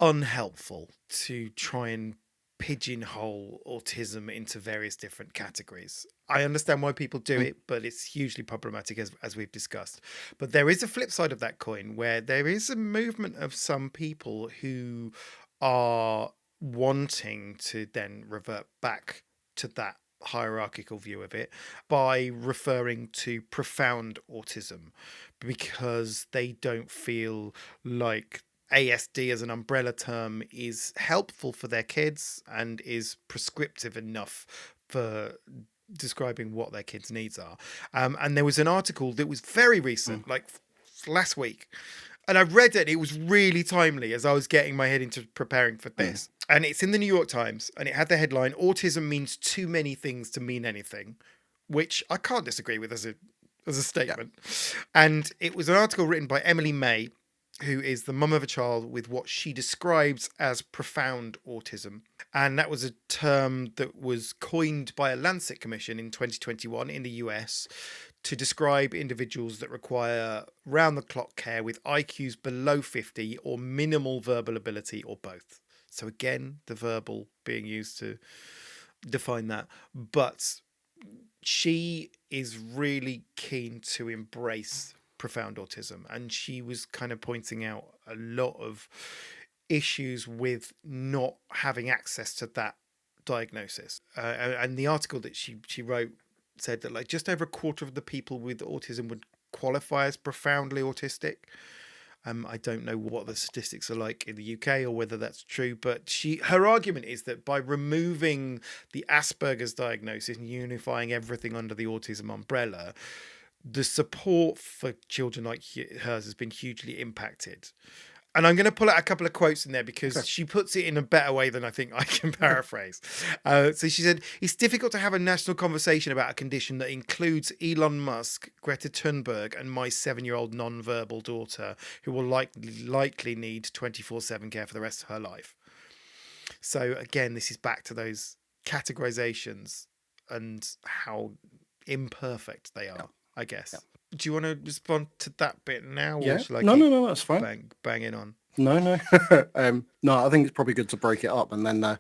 unhelpful to try and pigeonhole autism into various different categories. I understand why people do it, but it's hugely problematic, as we've discussed. But there is a flip side of that coin, where there is a movement of some people who are wanting to then revert back to that hierarchical view of it by referring to profound autism, because they don't feel like ASD as an umbrella term is helpful for their kids and is prescriptive enough for describing what their kids' needs are. And there was an article that was very recent, like last week, and I read it. It was really timely as I was getting my head into preparing for this. And it's in the New York Times, and it had the headline, "Autism means too many things to mean anything," which I can't disagree with as a statement. Yeah. And it was an article written by Emily May, who is the mum of a child with what she describes as profound autism. And that was a term that was coined by a Lancet Commission in 2021 in the US to describe individuals that require round-the-clock care with IQs below 50 or minimal verbal ability, or both. So again, the verbal being used to define that. But she is really keen to embrace profound autism, and she was kind of pointing out a lot of issues with not having access to that diagnosis. And the article that she wrote said that like just over a quarter of the people with autism would qualify as profoundly autistic. I don't know what the statistics are like in the UK or whether that's true, but her argument is that by removing the Asperger's diagnosis and unifying everything under the autism umbrella, the support for children like hers has been hugely impacted. And I'm going to pull out a couple of quotes in there because she puts it in a better way than I think I can paraphrase. So she said, "It's difficult to have a national conversation about a condition that includes Elon Musk, Greta Thunberg, and my 7-year-old non-verbal daughter, who will likely need 24/7 care for the rest of her life." So again, this is back to those categorizations and how imperfect they are, I guess. Yeah. Do you want to respond to that bit now? Yeah. Or should I no, that's fine. Banging on. No. No, I think it's probably good to break it up and then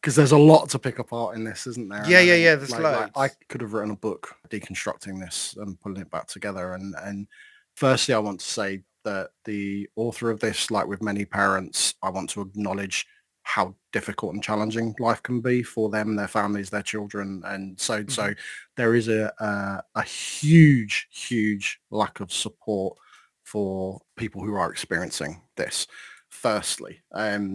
because there's a lot to pick apart in this, isn't there? Yeah. There's loads. I could have written a book deconstructing this and pulling it back together. And firstly, I want to say that the author of this, like with many parents, I want to acknowledge how difficult and challenging life can be for them, their families, their children. And so there is a huge lack of support for people who are experiencing this, firstly.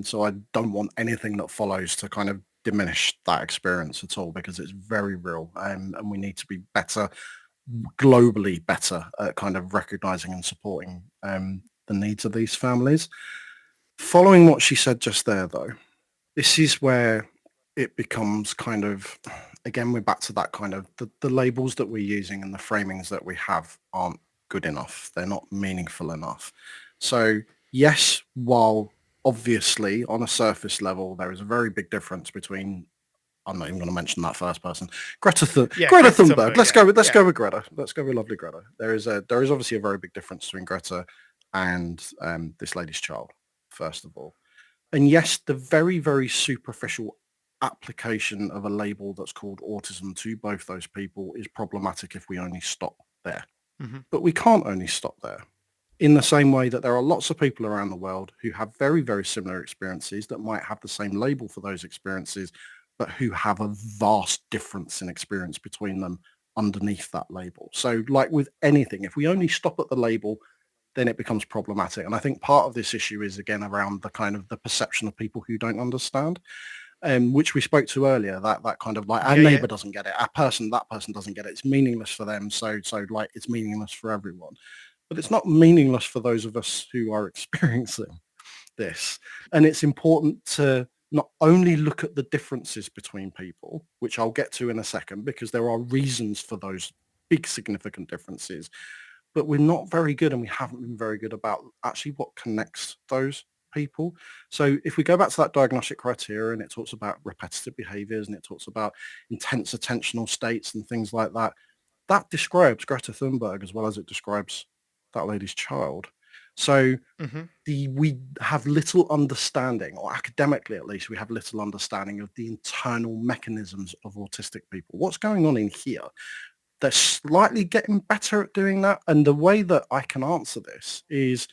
So I don't want anything that follows to kind of diminish that experience at all, because it's very real. And we need to be better, globally better at kind of recognizing and supporting the needs of these families. Following what she said just there, though, this is where it becomes kind of, again, we're back to that kind of the labels that we're using and the framings that we have aren't good enough. They're not meaningful enough. So yes, while obviously on a surface level, there is a very big difference between, I'm not even going to mention that first person, Greta Thunberg. Let's go with Greta. Let's go with lovely Greta. There is obviously a very big difference between Greta and this lady's child, first of all. And yes, the very, very superficial application of a label that's called autism to both those people is problematic if we only stop there. Mm-hmm. But we can't only stop there. In the same way that there are lots of people around the world who have very, very similar experiences that might have the same label for those experiences, but who have a vast difference in experience between them underneath that label. So like with anything, if we only stop at the label, then it becomes problematic. And I think part of this issue is, again, around the kind of the perception of people who don't understand. which we spoke to earlier, that kind of like our Yeah, neighbor yeah. doesn't get it, that person doesn't get it. It's meaningless for them. So like it's meaningless for everyone. But it's not meaningless for those of us who are experiencing this. And it's important to not only look at the differences between people, which I'll get to in a second, because there are reasons for those big significant differences, but we're not very good, and we haven't been very good about actually what connects those people. So if we go back to that diagnostic criteria, and it talks about repetitive behaviors and it talks about intense attentional states and things like that, that describes Greta Thunberg as well as it describes that lady's child. So Hmm. we have little understanding, or academically at least, we have little understanding of the internal mechanisms of autistic people. What's going on in here? They're slightly getting better at doing that. And the way that I can answer this is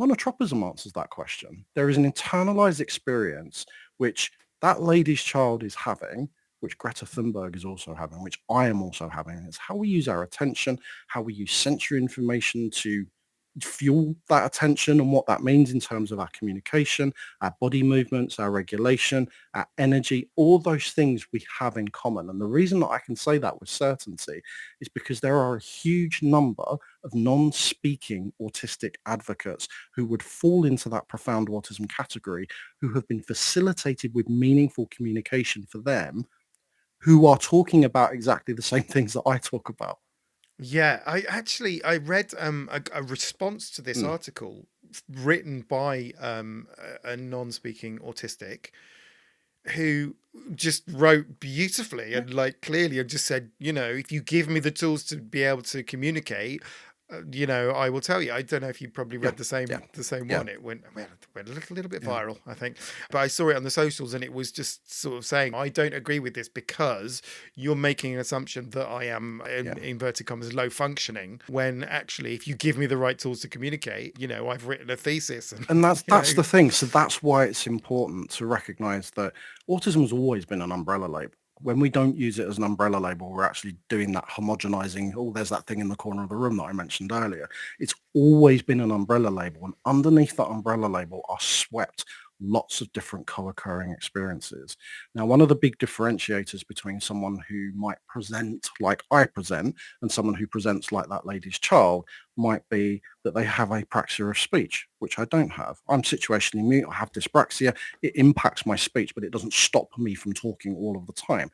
monotropism answers that question. There is an internalized experience which that lady's child is having, which Greta Thunberg is also having, which I am also having. It's how we use our attention, how we use sensory information to fuel that attention, and what that means in terms of our communication, our body movements, our regulation, our energy, all those things we have in common. And the reason that I can say that with certainty is because there are a huge number of non-speaking autistic advocates who would fall into that profound autism category, who have been facilitated with meaningful communication for them, who are talking about exactly the same things that I talk about. Yeah, I read a response to this Mm. article written by a non-speaking autistic who just wrote beautifully Yeah. and like clearly and just said, if you give me the tools to be able to communicate, I will tell you. I don't know if you probably Yeah. read the same Yeah. the same Yeah. one. It went a little bit Yeah. viral, I think. But I saw it on the socials and it was just sort of saying, I don't agree with this because you're making an assumption that I am in Yeah. inverted commas low functioning, when actually if you give me the right tools to communicate, I've written a thesis and And that's the thing. So that's why it's important to recognize that autism has always been an umbrella label. When we don't use it as an umbrella label, we're actually doing that homogenizing. Oh, there's that thing in the corner of the room that I mentioned earlier. It's always been an umbrella label. And underneath that umbrella label are swept lots of different co-occurring experiences. Now, one of the big differentiators between someone who might present like I present and someone who presents like that lady's child might be that they have apraxia of speech, which I don't have. I'm situationally mute. I have dyspraxia. It impacts my speech, but it doesn't stop me from talking all of the time.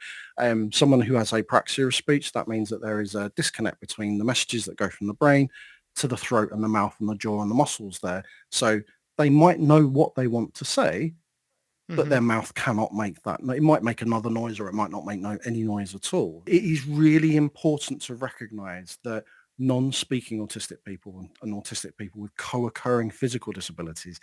Someone who has apraxia of speech, that means that there is a disconnect between the messages that go from the brain to the throat and the mouth and the jaw and the muscles there. So they might know what they want to say, but Mhm. their mouth cannot make that. It might make another noise or it might not make any noise at all. It is really important to recognize that non-speaking autistic people and autistic people with co-occurring physical disabilities,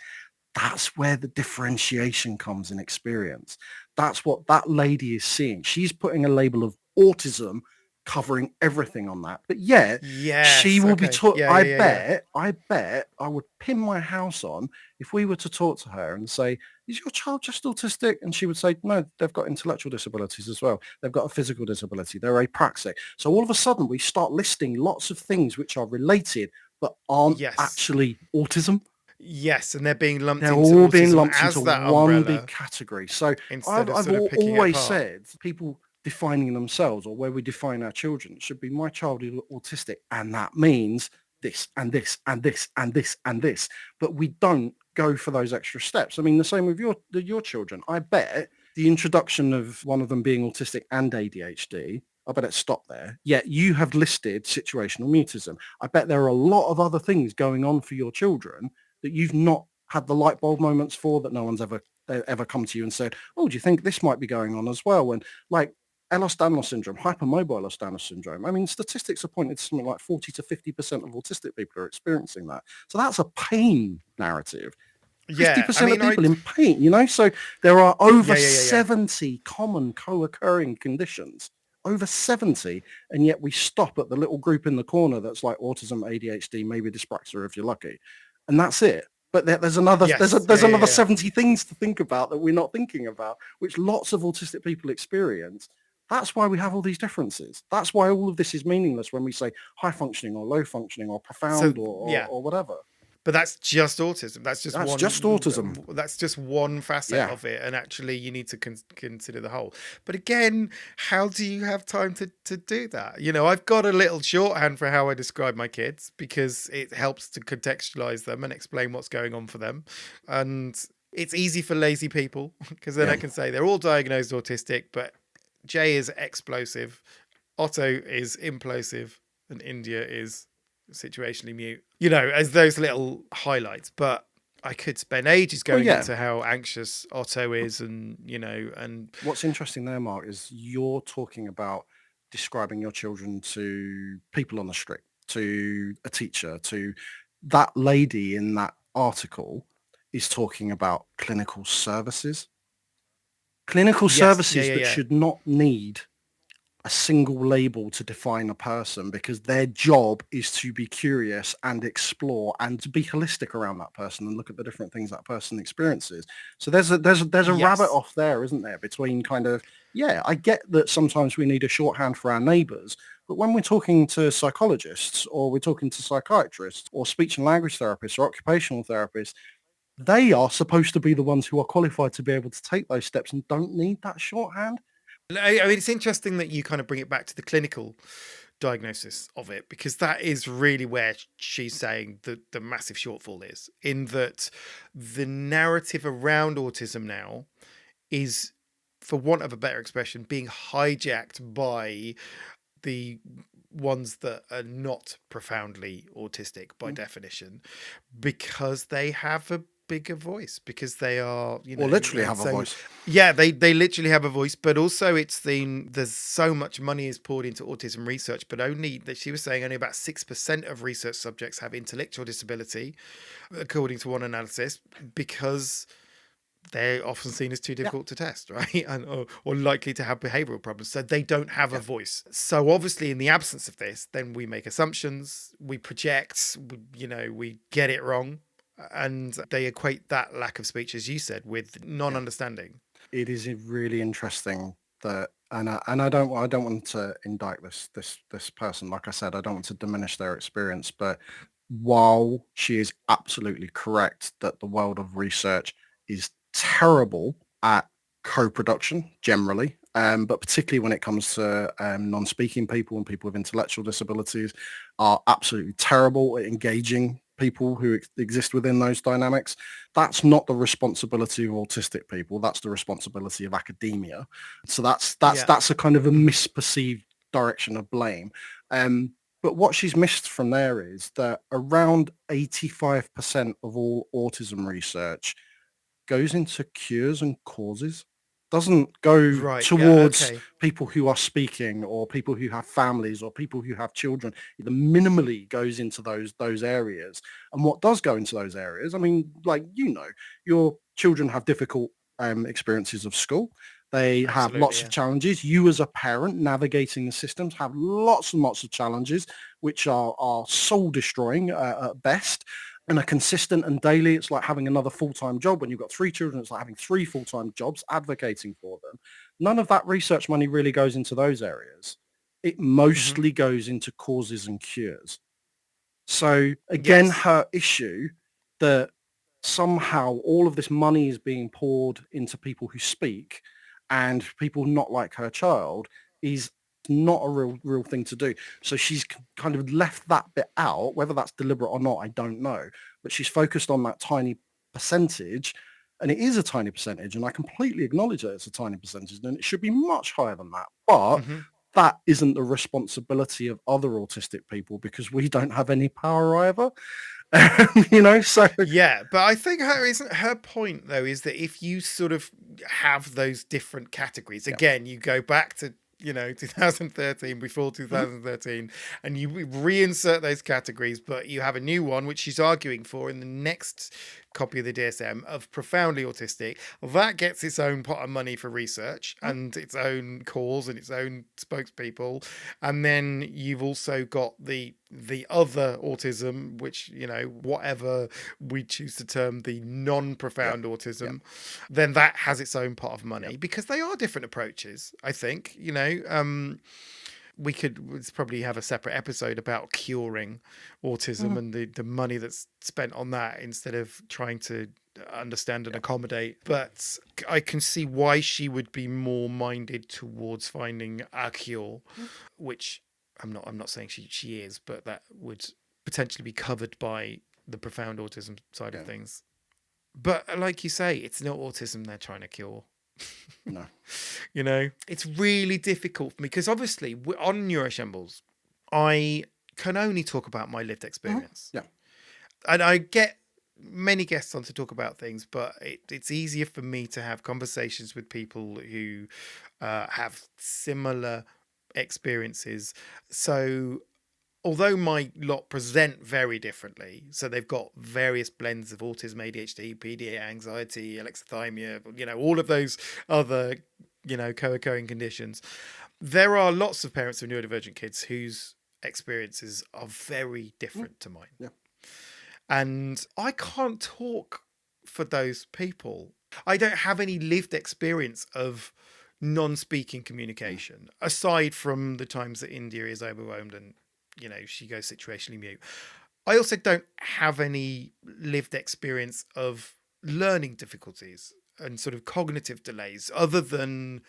that's where the differentiation comes in experience. That's what that lady is seeing. She's putting a label of autism covering everything on that. But yet she Yes. will be Okay. taught, Yeah. I Yeah. Yeah. Yeah. bet I would pin my house on if we were to talk to her and say, is your child just autistic? And she would say, no, they've got intellectual disabilities as well. They've got a physical disability. They're apraxic. So all of a sudden we start listing lots of things which are related but aren't Yes. actually autism. Yes, and they're being lumped They're into all being autism lumped into as that one big umbrella category. So instead I've, of I've sort of picking it always apart. said people defining themselves, or where we define our children, it should be my child is autistic, and that means this and this and this and this and this. But we don't go for those extra steps. I mean, the same with your children. I bet the introduction of one of them being autistic and ADHD, I bet it stopped there. Yet you have listed situational mutism. I bet there are a lot of other things going on for your children that you've not had the light bulb moments for, that no one's ever come to you and said, oh, do you think this might be going on as well? And like Ehlers-Danlos syndrome, hypermobile Ehlers-Danlos syndrome. I mean, statistics are pointing to something like 40 to 50% of autistic people are experiencing that. So that's a pain narrative. Yeah, I 50% of mean, people in pain, So there are over yeah, yeah, yeah, yeah. 70 common co-occurring conditions, over 70, and yet we stop at the little group in the corner that's like autism, ADHD, maybe dyspraxia if you're lucky. And that's it. But there's another Yes, there's yeah, yeah, another yeah. 70 things to think about that we're not thinking about, which lots of autistic people experience. That's why we have all these differences. That's why all of this is meaningless when we say high functioning or low functioning or So profound or, or, yeah, or whatever. But that's just autism. That's just autism. That's just one facet Yeah. of it, and actually, you need to consider the whole. But again, how do you have time to do that? I've got a little shorthand for how I describe my kids because it helps to contextualize them and explain what's going on for them, and it's easy for lazy people because then I can say they're all diagnosed autistic, but Jay is explosive, Otto is implosive, and India is situationally mute, as those little highlights. But I could spend ages going into how anxious Otto is, and what's interesting there, Mark, is you're talking about describing your children to people on the street, to a teacher, to that lady in that article is talking about clinical services. Clinical services that should not need a single label to define a person, because their job is to be curious and explore and to be holistic around that person and look at the different things that person experiences. So there's a rabbit off there, isn't there, between kind of, I get that sometimes we need a shorthand for our neighbours, but when we're talking to psychologists or we're talking to psychiatrists or speech and language therapists or occupational therapists, they are supposed to be the ones who are qualified to be able to take those steps and don't need that shorthand. I mean, it's interesting that you kind of bring it back to the clinical diagnosis of it, because that is really where she's saying the massive shortfall is, in that the narrative around autism now is, for want of a better expression, being hijacked by the ones that are not profoundly autistic by definition, because they have a bigger voice, because they are, or literally have a voice. Yeah, they literally have a voice, but also there's so much money is poured into autism research, but only that she was saying only about 6% of research subjects have intellectual disability, according to one analysis, because they're often seen as too difficult to test, right? Or likely to have behavioral problems. So they don't have a voice. So obviously, in the absence of this, then we make assumptions, we project, we get it wrong. And they equate that lack of speech, as you said, with non-understanding. It is really interesting that, and I don't want to indict this person. Like I said, I don't want to diminish their experience, but while she is absolutely correct that the world of research is terrible at co-production generally, but particularly when it comes to non-speaking people and people with intellectual disabilities, are absolutely terrible at engaging people who exist within those dynamics. That's not the responsibility of autistic people. That's the responsibility of academia. So that's a kind of a misperceived direction of blame. But what she's missed from there is that around 85% of all autism research goes into cures and causes. Doesn't go towards people who are speaking or people who have families or people who have children. It minimally goes into those areas. And what does go into those areas, I mean, like, your children have difficult experiences of school. They have lots of challenges. You as a parent navigating the systems have lots and lots of challenges, which are soul destroying at best. And are consistent and daily. It's like having another full-time job. When you've got 3 children, it's like having 3 full-time jobs, advocating for them. None of that research money really goes into those areas. It mostly goes into causes and cures. So again, her issue that somehow all of this money is being poured into people who speak and people not like her child is not a real thing to do. So she's kind of left that bit out, whether that's deliberate or not, I don't know. But she's focused on that tiny percentage, and it is a tiny percentage, and I completely acknowledge that it's a tiny percentage, and it should be much higher than that. But that isn't the responsibility of other autistic people, because we don't have any power either. So but I think her point though is that if you sort of have those different categories, again, you go back to 2013, before 2013, and you reinsert those categories, but you have a new one, which she's arguing for in the next copy of the DSM, of profoundly autistic. That gets its own pot of money for research and its own cause and its own spokespeople. And then you've also got the other autism, which, whatever we choose to term the non-profound autism, then that has its own pot of money, because they are different approaches, I think, we could probably have a separate episode about curing autism and the money that's spent on that instead of trying to understand and accommodate. But I can see why she would be more minded towards finding a cure, which I'm not saying she is, but that would potentially be covered by the profound autism side of things. But like you say, it's not autism they're trying to cure. No. You know, it's really difficult for me because obviously on Neuroshambles, I can only talk about my lived experience. Yeah. And I get many guests on to talk about things, but it's easier for me to have conversations with people who have similar experiences. So although my lot present very differently, so they've got various blends of autism, ADHD, PD, anxiety, alexithymia, you know, all of those other, you know, co-occurring conditions. There are lots of parents of neurodivergent kids whose experiences are very different to mine. Yeah. And I can't talk for those people. I don't have any lived experience of non-speaking communication, aside from the times that India is overwhelmed and, you know, she goes situationally mute. I also don't have any lived experience of learning difficulties and sort of cognitive delays other than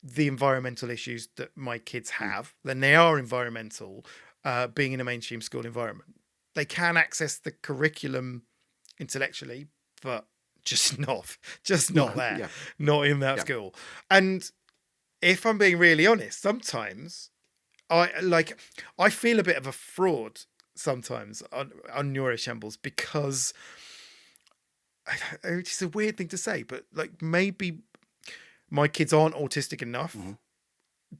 the environmental issues that my kids have. Then they are environmental, being in a mainstream school environment. They can access the curriculum intellectually, but just not there, not in that school. And if I'm being really honest, sometimes I feel a bit of a fraud sometimes on Neuroshambles because it's a weird thing to say, but like maybe my kids aren't autistic enough.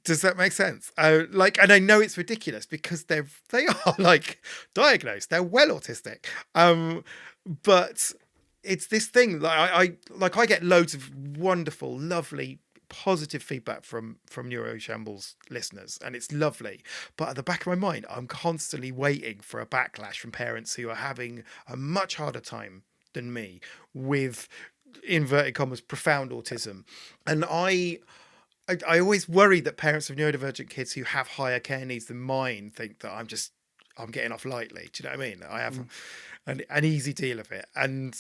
Does that make sense? And I know it's ridiculous because they are like diagnosed, they're well autistic. But it's this thing like I get loads of wonderful, lovely, positive feedback from Neuroshambles listeners, and it's lovely. But at the back of my mind, I'm constantly waiting for a backlash from parents who are having a much harder time than me with inverted commas profound autism. And I always worry that parents of neurodivergent kids who have higher care needs than mine think that I'm getting off lightly. Do you know what I mean? I have an easy deal of it. And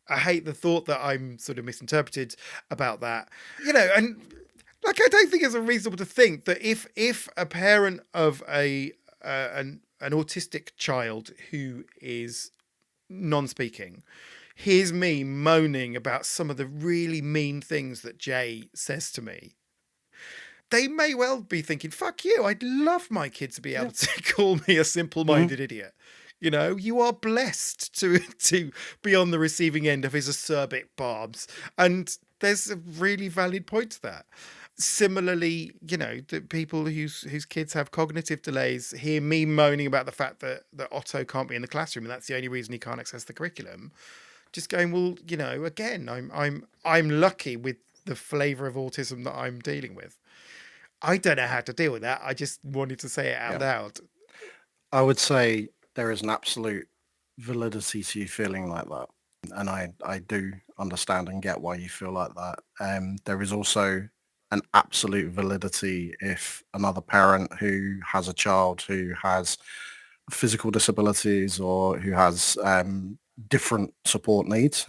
I hate the thought that I'm sort of misinterpreted about that. You know, and like I don't think it's unreasonable to think that if a parent of an autistic child who is non-speaking hears me moaning about some of the really mean things that Jay says to me, they may well be thinking, fuck you, I'd love my kid to be able to call me a simple-minded idiot. You know, you are blessed to be on the receiving end of his acerbic barbs. And there's a really valid point to that. Similarly, you know, the people whose kids have cognitive delays hear me moaning about the fact that Otto can't be in the classroom and that's the only reason he can't access the curriculum. Just going, well, you know, again, I'm lucky with the flavour of autism that I'm dealing with. I don't know how to deal with that. I just wanted to say it out loud. I would say there is an absolute validity to you feeling like that. And I do understand and get why you feel like that. There is also an absolute validity if another parent who has a child who has physical disabilities or who has different support needs,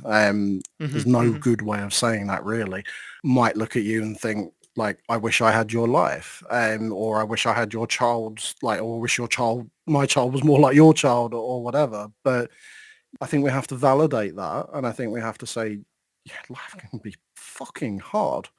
there's no good way of saying that really, might look at you and think, like, I wish I had your life, or I wish I had your child's, like, or I wish my child was more like your child, or whatever. But I think we have to validate that, and I think we have to say, yeah, life can be fucking hard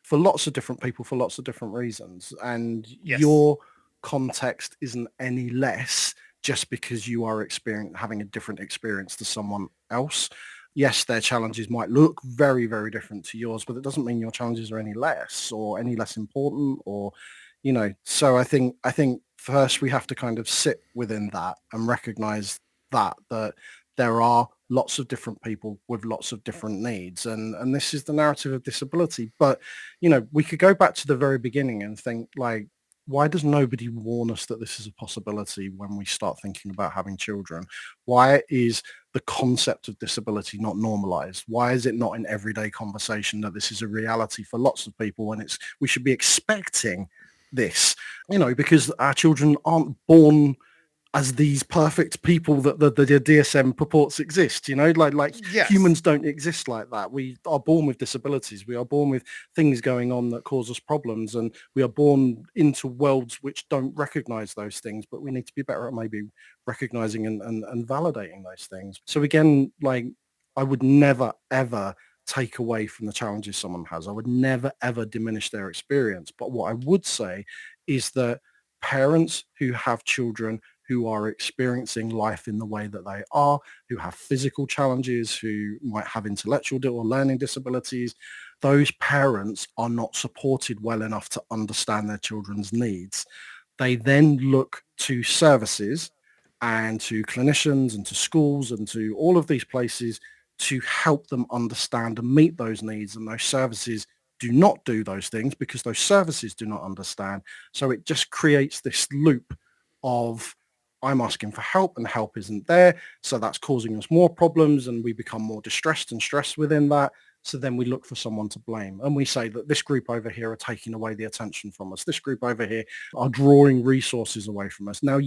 for lots of different people for lots of different reasons, and your context isn't any less just because you are having a different experience to someone else. Yes, their challenges might look very, very different to yours, but it doesn't mean your challenges are any less or any less important, or, you know. So I think first we have to kind of sit within that and recognize that there are lots of different people with lots of different needs, and this is the narrative of disability. But, you know, we could go back to the very beginning and think, like, why does nobody warn us that this is a possibility when we start thinking about having children? Why is the concept of disability not normalized? Why is it not in everyday conversation that this is a reality for lots of people when we should be expecting this, because our children aren't born as these perfect people that the DSM purports exist, like Yes. humans don't exist like that. We are born with disabilities. We are born with things going on that cause us problems, and we are born into worlds which don't recognize those things, but we need to be better at maybe recognizing and validating those things. So again, like, I would never, ever take away from the challenges someone has. I would never, ever diminish their experience. But what I would say is that parents who have children who are experiencing life in the way that they are, who have physical challenges, who might have intellectual or learning disabilities, those parents are not supported well enough to understand their children's needs. They then look to services and to clinicians and to schools and to all of these places to help them understand and meet those needs. And those services do not do those things because those services do not understand. So it just creates this loop of, I'm asking for help and help isn't there. So that's causing us more problems and we become more distressed and stressed within that. So then we look for someone to blame. And we say that this group over here are taking away the attention from us. This group over here are drawing resources away from us. Now,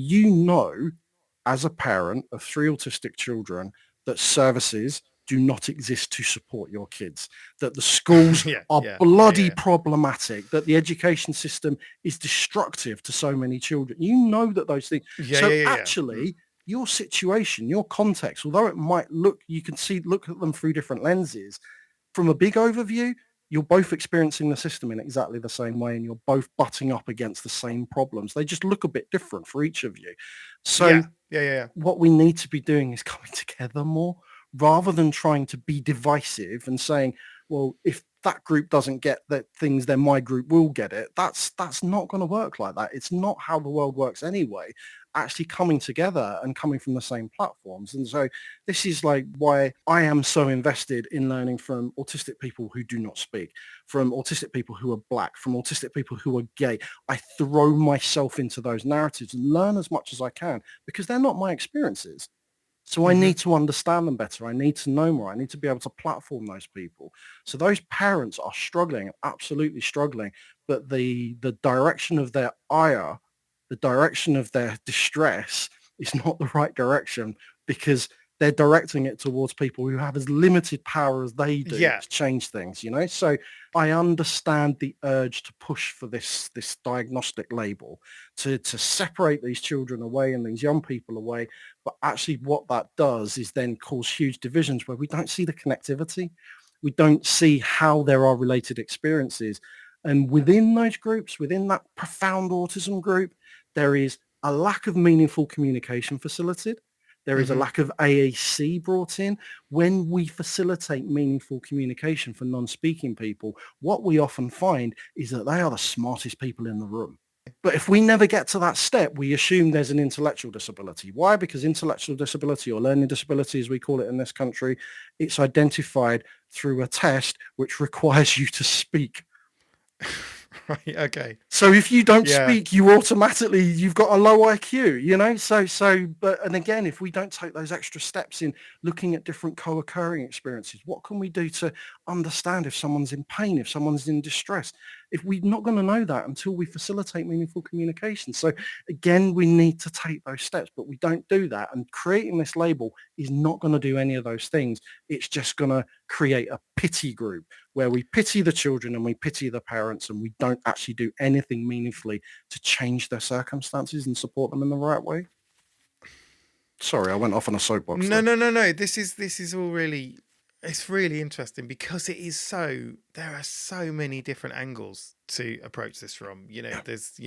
as a parent of 3 autistic children, that services do not exist to support your kids, that the schools are bloody problematic, that the education system is destructive to so many children. You know that those things. Actually, your situation, your context, although it might look, you can look at them through different lenses, from a big overview, you're both experiencing the system in exactly the same way and you're both butting up against the same problems. They just look a bit different for each of you. So what we need to be doing is coming together more rather than trying to be divisive and saying, well, if that group doesn't get that things, then my group will get it. That's not going to work like that. It's not how the world works anyway. Actually coming together and coming from the same platforms. And so this is like why I am so invested in learning from autistic people who do not speak, from autistic people who are black, from autistic people who are gay. I throw myself into those narratives and learn as much as I can because they're not my experiences. So I need to understand them better. I need to know more. I need to be able to platform those people. So those parents are struggling, absolutely struggling, but the direction of their ire, the direction of their distress is not the right direction because they're directing it towards people who have as limited power as they do to change things, So I understand the urge to push for this diagnostic label, to separate these children away and these young people away. But actually what that does is then cause huge divisions where we don't see the connectivity. We don't see how there are related experiences. And within those groups, within that profound autism group, there is a lack of meaningful communication facilitated. There is a lack of AAC brought in. When we facilitate meaningful communication for non-speaking people, what we often find is that they are the smartest people in the room. But if we never get to that step, we assume there's an intellectual disability. Why? Because intellectual disability or learning disability, as we call it in this country, it's identified through a test which requires you to speak. Right, okay. So if you don't speak, you've got a low IQ, and again, if we don't take those extra steps in looking at different co-occurring experiences, what can we do to understand if someone's in pain, if someone's in distress? If we're not going to know that until we facilitate meaningful communication. So again, we need to take those steps, but we don't do that. And creating this label is not going to do any of those things. It's just going to create a pity group where we pity the children and we pity the parents and we don't actually do anything meaningfully to change their circumstances and support them in the right way. Sorry, I went off on a soapbox. No. This is all really, it's really interesting because there are so many different angles to approach this from. There's,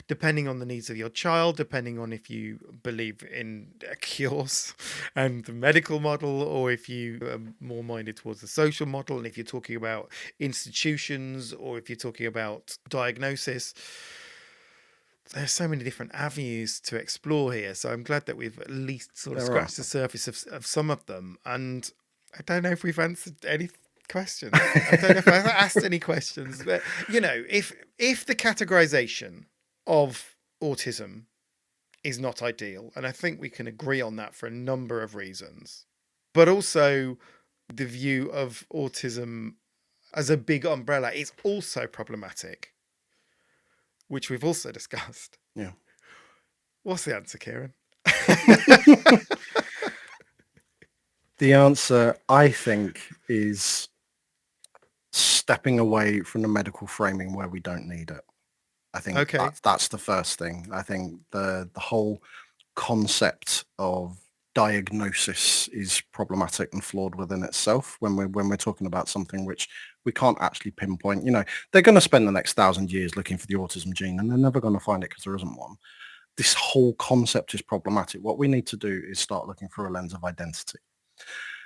depending on the needs of your child, depending on if you believe in cures and the medical model, or if you are more minded towards the social model, and if you're talking about institutions, or if you're talking about diagnosis. There's so many different avenues to explore here. So I'm glad that we've at least sort of scratched the surface of some of them. And I don't know if we've answered any questions. I don't know if I've asked any questions. But, if the categorization of autism is not ideal, and I think we can agree on that for a number of reasons, but also the view of autism as a big umbrella is also problematic. which we've also discussed. Yeah. What's the answer, Kieran? The answer, I think, is stepping away from the medical framing where we don't need it. I think Okay. that's the first thing. I think the whole concept of diagnosis is problematic and flawed within itself when we're talking about something which we can't actually pinpoint. You know, they're going to spend the next 1,000 years looking for the autism gene and they're never going to find it because there isn't one. This whole concept is problematic. What we need to do is start looking through a lens of identity.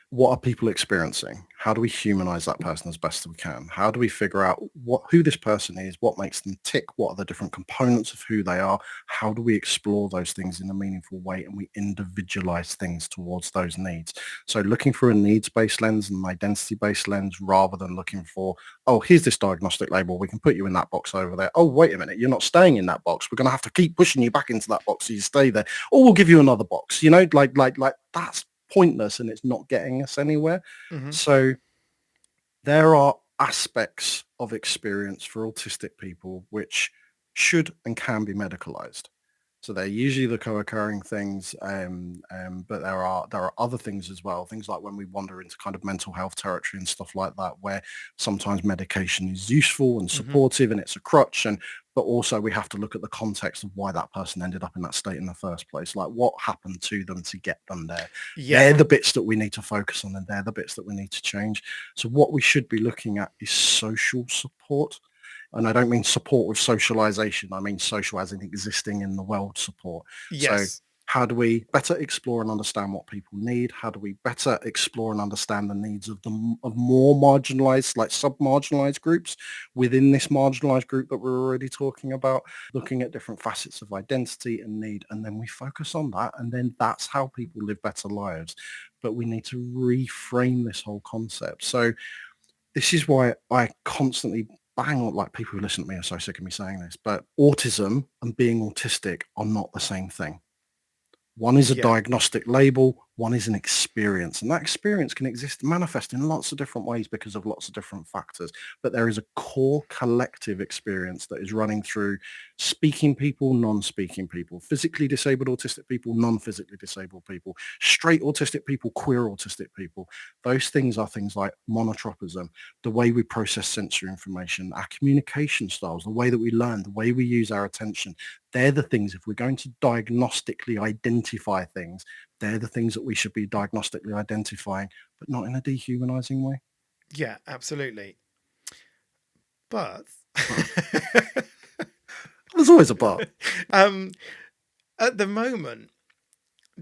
What are people experiencing? How do we humanize that person as best as we can? How do we figure out who this person is, what makes them tick, what are the different components of who they are? How do we explore those things in a meaningful way and we individualize things towards those needs? So looking through a needs-based lens and an identity-based lens rather than looking for, oh, here's this diagnostic label, we can put you in that box over there. Oh, wait a minute, you're not staying in that box. We're going to have to keep pushing you back into that box so you stay there. Or we'll give you another box, you know, like that's pointless and it's not getting us anywhere. Mm-hmm. So there are aspects of experience for autistic people which should and can be medicalized. So they're usually the co-occurring things, but there are other things as well. Things like when we wander into kind of mental health territory and stuff like that, where sometimes medication is useful and supportive and it's a crutch, but also we have to look at the context of why that person ended up in that state in the first place. Like what happened to them to get them there. Yeah. They're the bits that we need to focus on and they're the bits that we need to change. So what we should be looking at is social support. And I don't mean support with socialization. I mean social as in existing in the world support. Yes. So how do we better explore and understand what people need? How do we better explore and understand the needs of more marginalized, like sub-marginalized groups within this marginalized group that we're already talking about, looking at different facets of identity and need, and then we focus on that, and then that's how people live better lives. But we need to reframe this whole concept. So this is why I constantly bang on, like people who listen to me are so sick of me saying this, but autism and being autistic are not the same thing. One is a diagnostic label, one is an experience. And that experience can exist, manifest in lots of different ways because of lots of different factors. But there is a core collective experience that is running through speaking people, non-speaking people, physically disabled autistic people, non-physically disabled people, straight autistic people, queer autistic people. Those things are things like monotropism, the way we process sensory information, our communication styles, the way that we learn, the way we use our attention. They're the things, if we're going to diagnostically identify things, they're the things that we should be diagnostically identifying, but not in a dehumanizing way. Yeah, absolutely. But there's always a but. At the moment,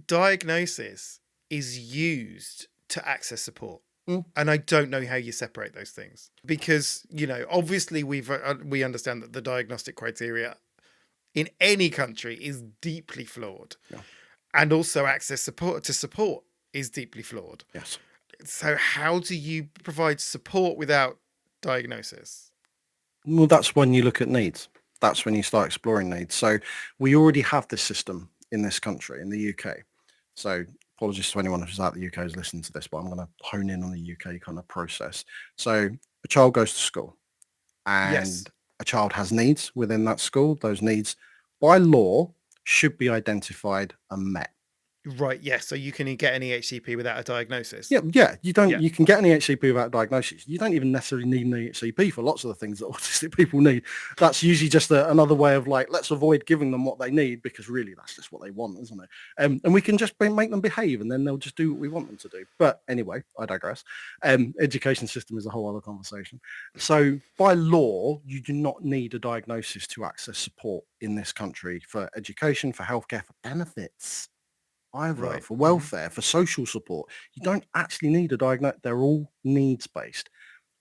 diagnosis is used to access support. And I don't know how you separate those things because, you know, obviously we understand that the diagnostic criteria in any country is deeply flawed. Yeah. And also access support is deeply flawed. Yes. So how do you provide support without diagnosis? Well, that's when you look at needs. That's when you start exploring needs. So we already have this system in this country, in the UK. So apologies to anyone who's out the UK who's listening to this, but I'm going to hone in on the UK kind of process. So a child goes to school and a child has needs within that school. Those needs by law should be identified and met. Right, yes. So you can get an EHCP without a diagnosis. Yeah. You can get an EHCP without a diagnosis. You don't even necessarily need an EHCP for lots of the things that autistic people need. That's usually just another way of like, let's avoid giving them what they need because really that's just what they want, isn't it? And we can just make them behave and then they'll just do what we want them to do. But anyway, I digress. Education system is a whole other conversation. So by law, you do not need a diagnosis to access support in this country for education, for healthcare, for benefits. Either for welfare, for social support. You don't actually need a diagnosis. They're all needs-based.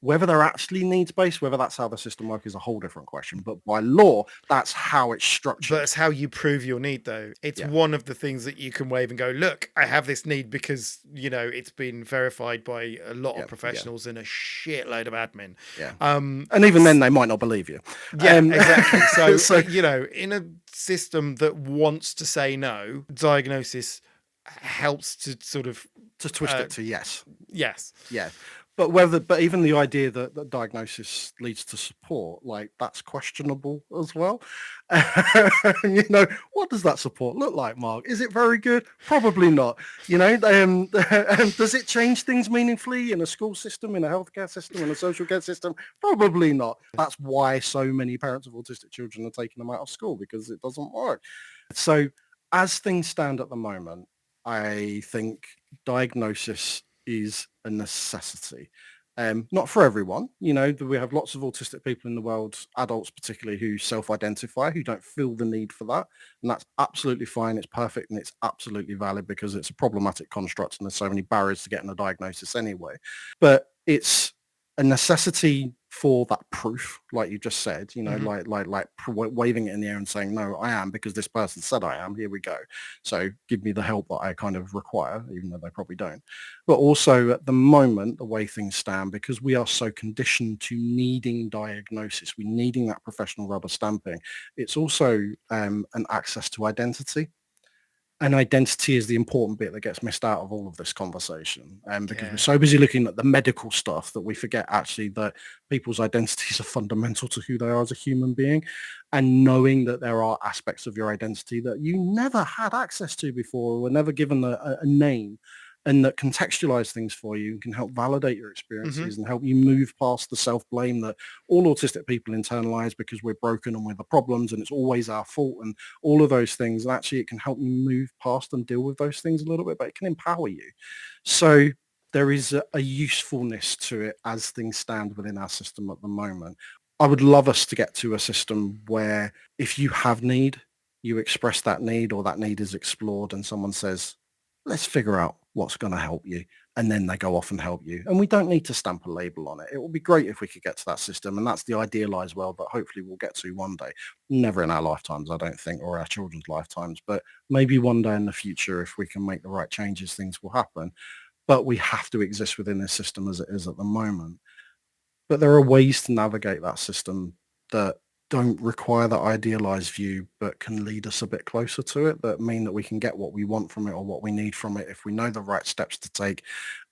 Whether they're actually needs-based, whether that's how the system works is a whole different question. But by law, that's how it's structured. But it's how you prove your need, though. It's one of the things that you can wave and go, look, I have this need because, you know, it's been verified by a lot of professionals and a shitload of admin. Yeah. And even then, they might not believe you. Yeah, exactly. So, you know, in a system that wants to say no, diagnosis helps to sort of... to twist it to yes. Yes. Yeah. but even the idea that diagnosis leads to support, like that's questionable as well. You know, what does that support look like, Mark? Is it very good? Probably not. You know, does it change things meaningfully in a school system, in a healthcare system, in a social care system? Probably not. That's why so many parents of autistic children are taking them out of school, because it doesn't work. So as things stand at the moment, I think diagnosis is a necessity. Not for everyone. You know, we have lots of autistic people in the world, adults particularly, who self-identify, who don't feel the need for that. And that's absolutely fine. It's perfect. And it's absolutely valid, because it's a problematic construct and there's so many barriers to getting a diagnosis anyway. But it's a necessity for that proof, like you just said, you know, waving it in the air and saying, no, I am, because this person said I am. Here we go. So give me the help that I kind of require, even though they probably don't. But also at the moment, the way things stand, because we are so conditioned to needing diagnosis, we needing that professional rubber stamping, it's also an access to identity. And identity is the important bit that gets missed out of all of this conversation. Because we're so busy looking at the medical stuff that we forget actually that people's identities are fundamental to who they are as a human being, and knowing that there are aspects of your identity that you never had access to before, or were never given a name, and that contextualize things for you and can help validate your experiences and help you move past the self-blame that all autistic people internalize, because we're broken and we're the problems and it's always our fault and all of those things. And actually it can help you move past and deal with those things a little bit, but it can empower you. So there is a usefulness to it as things stand within our system at the moment. I would love us to get to a system where if you have need, you express that need, or that need is explored, and someone says, let's figure out what's going to help you. And then they go off and help you. And we don't need to stamp a label on it. It would be great if we could get to that system. And that's the idealized world that hopefully we'll get to one day. Never in our lifetimes, I don't think, or our children's lifetimes. But maybe one day in the future, if we can make the right changes, things will happen. But we have to exist within this system as it is at the moment. But there are ways to navigate that system that don't require that idealized view, but can lead us a bit closer to it, that mean that we can get what we want from it or what we need from it if we know the right steps to take,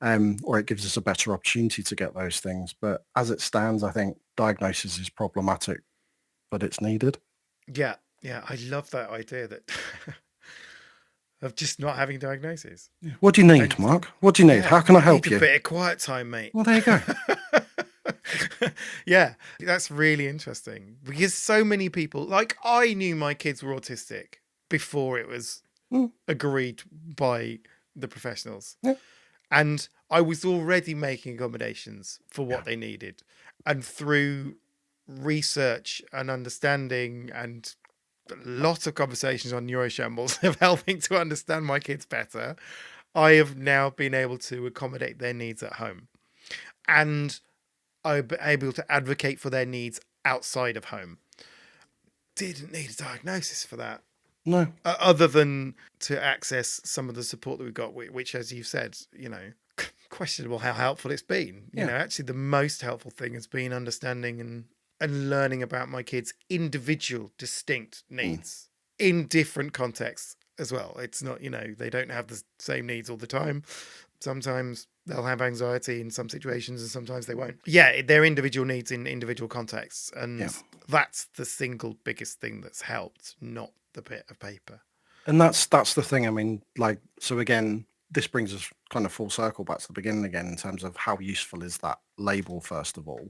or it gives us a better opportunity to get those things. But as it stands, I think diagnosis is problematic, but it's needed. Yeah. I love that idea that of just not having diagnosis. What do you need, Mark? What do you need? How can I help you? you? A bit of quiet time, mate. Well, there you go. Yeah, that's really interesting, because so many people, like, I knew my kids were autistic before it was agreed by the professionals. Yeah. And I was already making accommodations for what they needed. And through research and understanding and lots of conversations on Neuroshambles of helping to understand my kids better, I have now been able to accommodate their needs at home. And I'm able to advocate for their needs outside of home. Didn't need a diagnosis for that. No. Other than to access some of the support that we've got, which, as you've said, you know, questionable how helpful it's been. You know, actually the most helpful thing has been understanding and learning about my kids' individual, distinct needs in different contexts as well. It's not, you know, they don't have the same needs all the time. Sometimes they'll have anxiety in some situations and sometimes they won't. Yeah, they're individual needs in individual contexts. And that's the single biggest thing that's helped, not the bit of paper. And that's the thing. I mean, like, so again, this brings us kind of full circle back to the beginning again in terms of how useful is that label, first of all.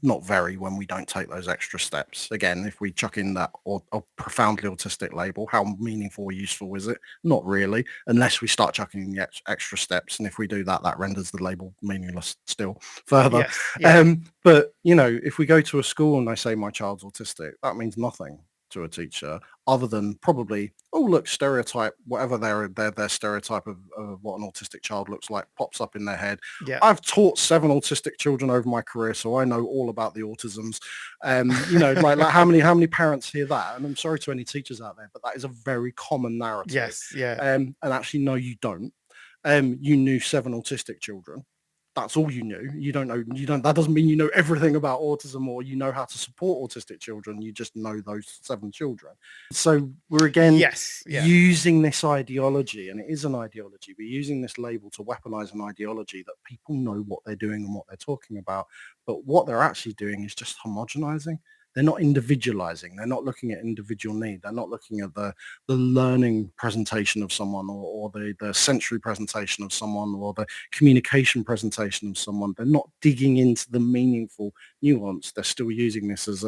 Not very when we don't take those extra steps. Again, if we chuck in that or profoundly autistic label, how meaningful or useful is it? Not really, unless we start chucking in the extra steps. And if we do that, that renders the label meaningless still further. Yes. But, you know, if we go to a school and they say my child's autistic, that means nothing to a teacher other than probably, oh look, stereotype, whatever their stereotype of what an autistic child looks like pops up in their head. I've taught 7 autistic children over my career, so I know all about the autisms. You know, like how many parents hear that? And I'm sorry to any teachers out there, but that is a very common narrative. Yes, yeah. And actually, no, you don't. You knew 7 autistic children. that's all you knew. That doesn't mean you know everything about autism or you know how to support autistic children. You just know those 7 children. So we're again Yes. Yeah. using this ideology, and it is an ideology. We're using this label to weaponize an ideology that people know what they're doing and what they're talking about. But what they're actually doing is just homogenizing. They're not individualizing. They're not looking at individual need. They're not looking at the learning presentation of someone or the sensory presentation of someone or the communication presentation of someone. They're not digging into the meaningful nuance. They're still using this as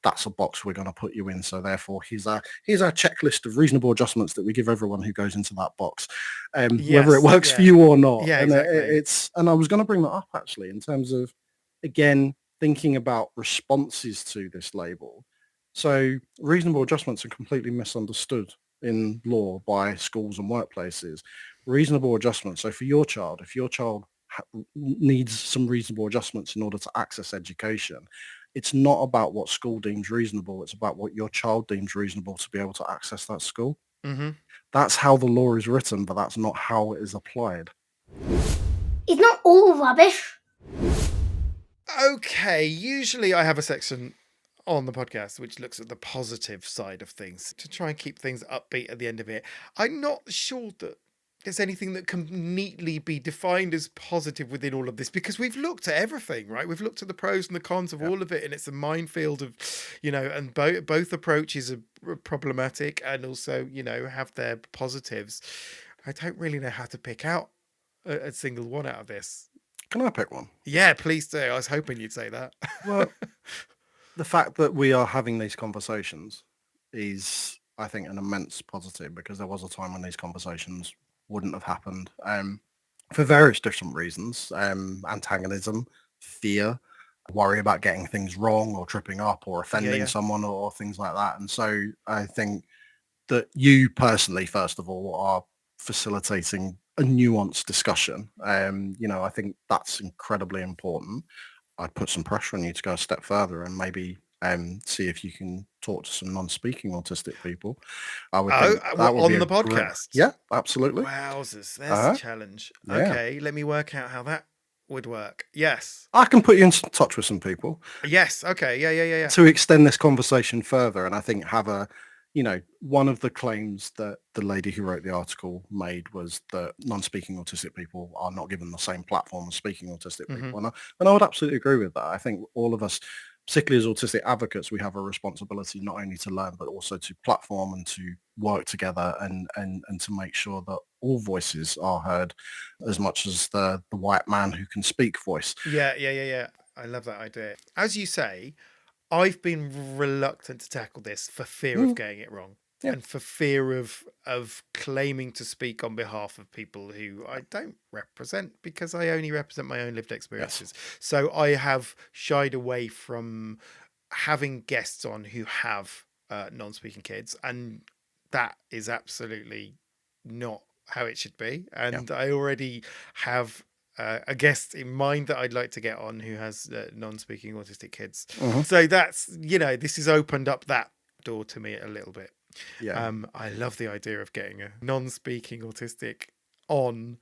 that's a box we're going to put you in. So therefore, here's our checklist of reasonable adjustments that we give everyone who goes into that box, whether it works for you or not. Yeah, and exactly. and I was going to bring that up actually in terms of, again, thinking about responses to this label. So reasonable adjustments are completely misunderstood in law by schools and workplaces. Reasonable adjustments. So for your child, if your child needs some reasonable adjustments in order to access education, it's not about what school deems reasonable. It's about what your child deems reasonable to be able to access that school. Mm-hmm. That's how the law is written, but that's not how it is applied. It's not all rubbish. Okay, usually I have a section on the podcast which looks at the positive side of things to try and keep things upbeat at the end of it. I'm not sure that there's anything that can neatly be defined as positive within all of this, because we've looked at everything, right? We've looked at the pros and the cons of all of it, and it's a minefield of, and both approaches are problematic and also, have their positives. I don't really know how to pick out a single one out of this. Can I pick one? Yeah, please do. I was hoping you'd say that. Well, the fact that we are having these conversations is, I think, an immense positive, because there was a time when these conversations wouldn't have happened for various different reasons. Antagonism, fear, worry about getting things wrong or tripping up or offending someone or things like that. And so I think that you personally, first of all, are facilitating a nuanced discussion. I think that's incredibly important. I'd put some pressure on you to go a step further and maybe see if you can talk to some non-speaking autistic people. I would think that would on be the podcast. Yeah, absolutely. Wowzers, there's a challenge. Yeah. Okay, let me work out how that would work. Yes, I can put you in touch with some people. Yes. Okay. Yeah. To extend this conversation further, and I think have a, one of the claims that the lady who wrote the article made was that non-speaking autistic people are not given the same platform as speaking autistic people. And I would absolutely agree with that. I think all of us, particularly as autistic advocates, we have a responsibility not only to learn, but also to platform and to work together and to make sure that all voices are heard as much as the white man who can speak voice. Yeah. I love that idea. As you say, I've been reluctant to tackle this for fear of getting it wrong. Yeah. And for fear of claiming to speak on behalf of people who I don't represent, because I only represent my own lived experiences. Yes. So I have shied away from having guests on who have non-speaking kids, and that is absolutely not how it should be. And I already have a guest in mind that I'd like to get on who has non-speaking autistic kids. So that's, this has opened up that door to me a little bit. I love the idea of getting a non-speaking autistic on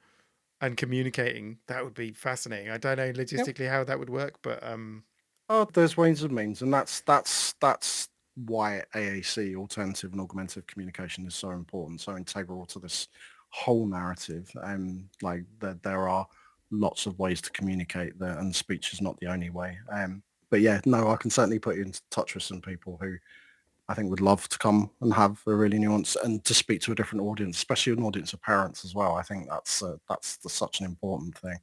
and communicating. That would be fascinating. I don't know logistically how that would work, but there's ways and means, and that's why AAC, alternative and augmentative communication, is so important, so integral to this whole narrative. Like there are lots of ways to communicate there, and speech is not the only way. But yeah, no, I can certainly put you in touch with some people who I think would love to come and have a really nuanced and to speak to a different audience, especially an audience of parents as well. I think that's such an important thing.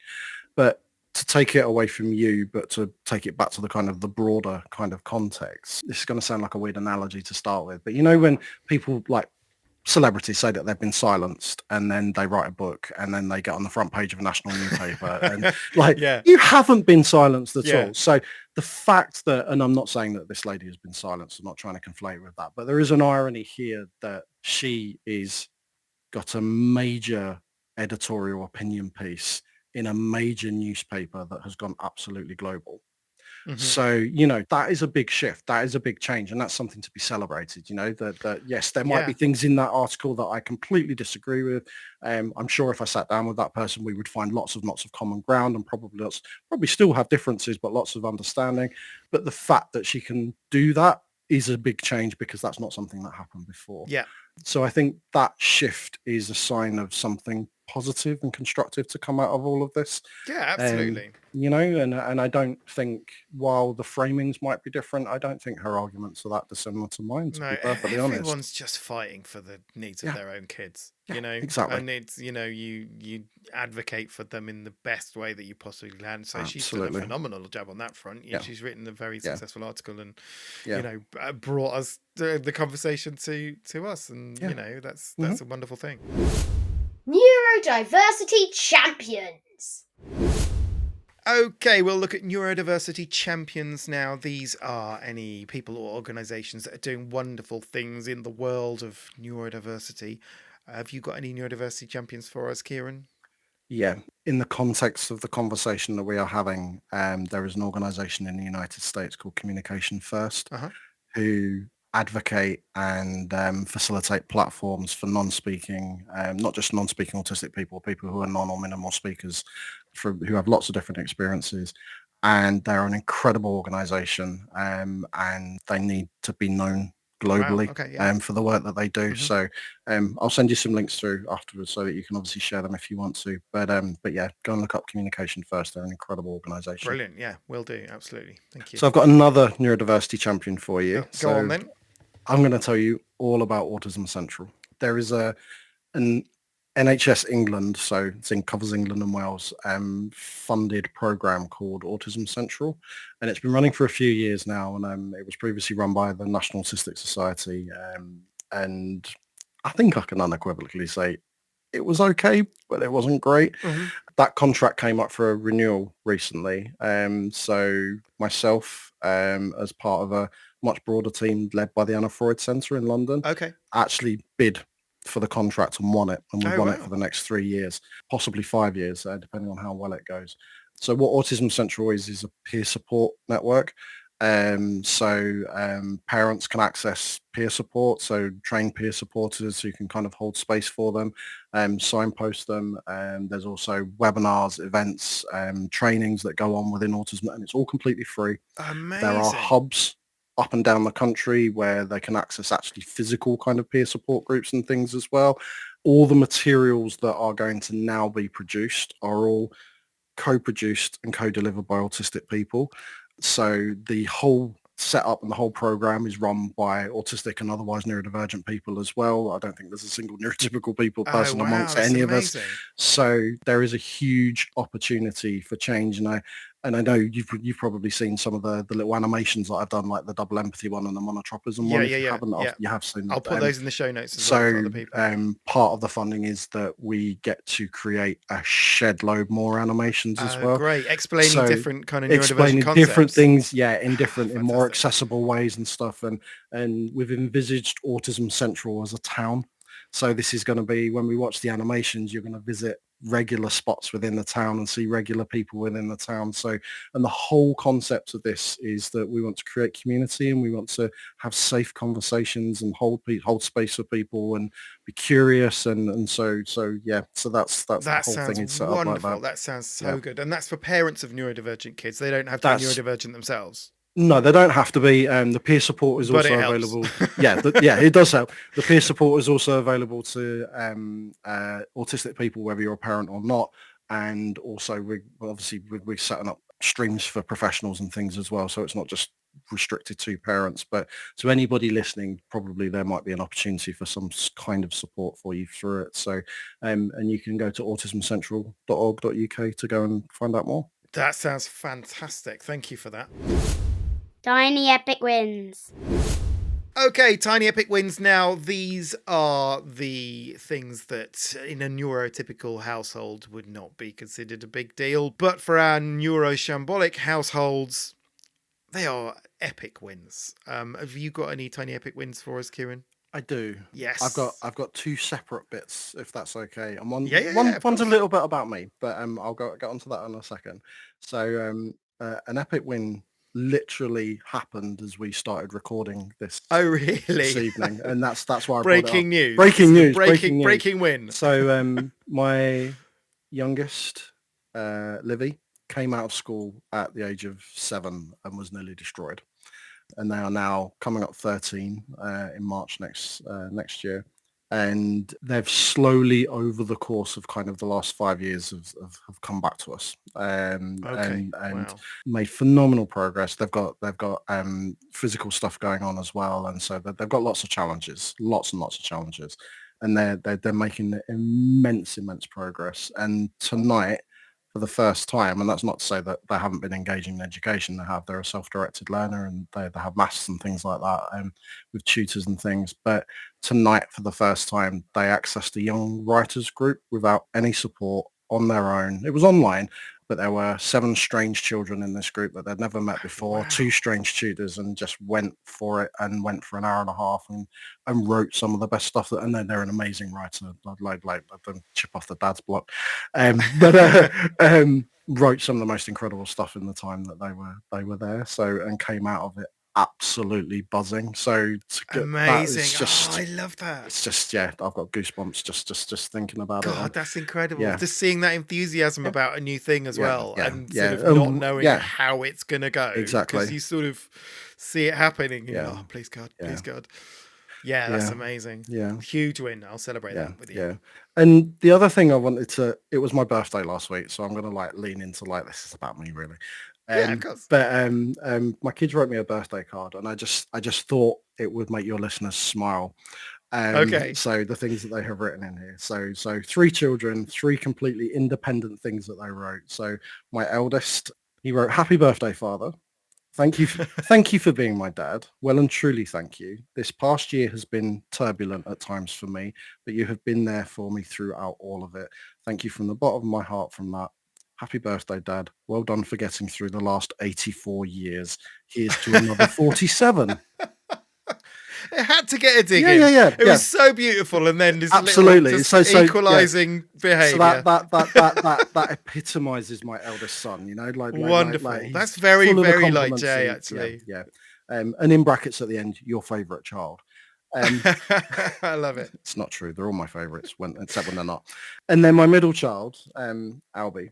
But to take it away from you, but to take it back to the kind of the broader kind of context, this is going to sound like a weird analogy to start with, but when people like celebrities say that they've been silenced and then they write a book and then they get on the front page of a national newspaper and you haven't been silenced at all. So the fact that, and I'm not saying that this lady has been silenced, I'm not trying to conflate with that, but there is an irony here that she is got a major editorial opinion piece in a major newspaper that has gone absolutely global. Mhm. So, that is a big shift. That is a big change. And that's something to be celebrated, that yes, there might Yeah. be things in that article that I completely disagree with. I'm sure if I sat down with that person, we would find lots of common ground and probably still have differences, but lots of understanding. But the fact that she can do that is a big change because that's not something that happened before. Yeah. So I think that shift is a sign of something positive and constructive to come out of all of this. Yeah, Um, absolutely. and I don't think, while the framings might be different, I don't think her arguments are that dissimilar to mine, to No, be perfectly honest. everyone's just fighting for the needs of Yeah, their own kids, yeah, exactly. and it's, you advocate for them in the best way that you possibly can. So she's done a Absolutely. phenomenal job on that front. Yeah, She's written a very yeah, successful article and, yeah, brought us the conversation to us. And, yeah. that's a wonderful thing. Neurodiversity Champions. Okay, we'll look at Neurodiversity Champions now. These are any people or organisations that are doing wonderful things in the world of neurodiversity. Have you got any Neurodiversity Champions for us, Kieran? Yeah. In the context of the conversation that we are having, there is an organisation in the United States called Communication First, Uh-huh. who advocate and facilitate platforms for non-speaking, not just non-speaking autistic people who are non or minimal speakers, who have lots of different experiences. And they're an incredible organisation, and they need to be known Wow. globally Okay. Yeah. for the work that they do. Mhm. So I'll send you some links through afterwards so that you can obviously share them if you want to. But yeah, go and look up Communication First. They're an incredible organisation. Brilliant. Yeah, will do. Absolutely. Thank you. So I've got another neurodiversity champion for you. Go on then. I'm going to tell you all about Autism Central. There is an NHS England, so covers England and Wales, funded program called Autism Central, and it's been running for a few years now. And it was previously run by the National Autistic Society, and I think I can unequivocally say it was okay, but it wasn't great. Mhm. That contract came up for a renewal recently. So myself, as part of a much broader team led by the Anna Freud Centre in London, Okay. actually bid for the contract and won it. And we've Oh, won it wow. for the next 3 years, possibly 5 years, depending on how well it goes. So what Autism Central is a peer support network. Parents can access peer support, so trained peer supporters who can kind of hold space for them, signpost them. There's also webinars, events, trainings that go on within autism, and it's all completely free. There are Amazing. hubs up and down the country where they can access actually physical kind of peer support groups and things as well. All the materials that are going to now be produced are all co-produced and co-delivered by autistic people. So the whole setup and the whole program is run by autistic and otherwise neurodivergent people as well. I don't think there's a single neurotypical Oh, person wow. amongst That's any of us. amazing. So there is a huge opportunity for change. And I know you've probably seen some of the little animations that I've done, like the double empathy one and the monotropism one. If you haven't, you have seen. I'll put those in the show notes as well for other people. Part of the funding is that we get to create a shed load more animations as well. Great. Explaining different kind of neurodivergent Explaining concepts. different things, in more accessible ways and stuff. And we've envisaged Autism Central as a town. So this is going to be, when we watch the animations, you're going to visit regular spots within the town and see regular people within the town. So, and the whole concept of this is that we want to create community and we want to have safe conversations and hold space for people and be curious. And so that's the whole thing is set wonderful. up like that. That sounds so good. And that's for parents of neurodivergent kids. They don't have to be neurodivergent themselves. No, they don't have to be. The peer support is also available. It does help. The peer support is also available to autistic people, whether you're a parent or not. And also, we're setting up streams for professionals and things as well. So it's not just restricted to parents, but to anybody listening, probably there might be an opportunity for some kind of support for you through it. So, and you can go to autismcentral.org.uk to go and find out more. That sounds fantastic. Thank you for that. Tiny epic wins. Okay, tiny epic wins now. These are the things that in a neurotypical household would not be considered a big deal. But for our neuroshambolic households, they are epic wins. Have you got any tiny epic wins for us, Kieran? I do. Yes. I've got two separate bits, if that's okay. And one's a little bit about me, but I'll get onto that in a second. So an epic win literally happened as we started recording this Oh, really? this evening, and that's why I brought it up. Breaking news. Breaking win. So my youngest, Livy, came out of school at the age of 7 and was nearly destroyed, and they are now coming up 13 in March next year. And they've slowly, over the course of kind of the last 5 years, have come back to us, and Wow. made phenomenal progress. They've got physical stuff going on as well, and so they've got lots and lots of challenges, and they're making immense progress. And tonight, for the first time, and that's not to say that they haven't been engaging in education. They're a self-directed learner, and they have maths and things like that, with tutors and things. But tonight, for the first time, they accessed a young writers group without any support, on their own. It was online, but there were 7 strange children in this group that they'd never met before, Wow. 2 strange tutors, and just went for it, and went for an hour and a half, and wrote some of the best stuff. And then they're an amazing writer, like them chip off the dad's block, wrote some of the most incredible stuff in the time that they were there. So, and came out of it absolutely buzzing. So Amazing. Just, I love that. it's just, yeah, I've got goosebumps just thinking about it. God, that's incredible. Yeah. Just seeing that enthusiasm about a new thing as well, and sort of not knowing how it's going to go. Exactly. Because you sort of see it happening. And Yeah. oh, please God, please God. Yeah, that's amazing. Yeah. Huge win. I'll celebrate that with you. Yeah. And the other thing I wanted to, it was my birthday last week, so I'm going to lean into this is about me, really. Yeah, of course. But my kids wrote me a birthday card, and I just thought it would make your listeners smile. Okay. So the things that they have written in here. So 3 children, 3 completely independent things that they wrote. So my eldest, he wrote, "Happy birthday, Father. Thank you for being my dad. Well and truly thank you. This past year has been turbulent at times for me, but you have been there for me throughout all of it. Thank you from the bottom of my heart from that. Happy birthday, Dad. Well done for getting through the last 84 years. Here's to another 47. It had to get a dig Yeah, in. yeah, yeah, It was so beautiful, and then this absolutely little just equalising behaviour. So that epitomises my eldest son. You know, wonderful. That's very like Jay, actually. Yeah. And in brackets at the end, your favourite child. I love it. It's not true. They're all my favourites, except when they're not. And then my middle child, Albie,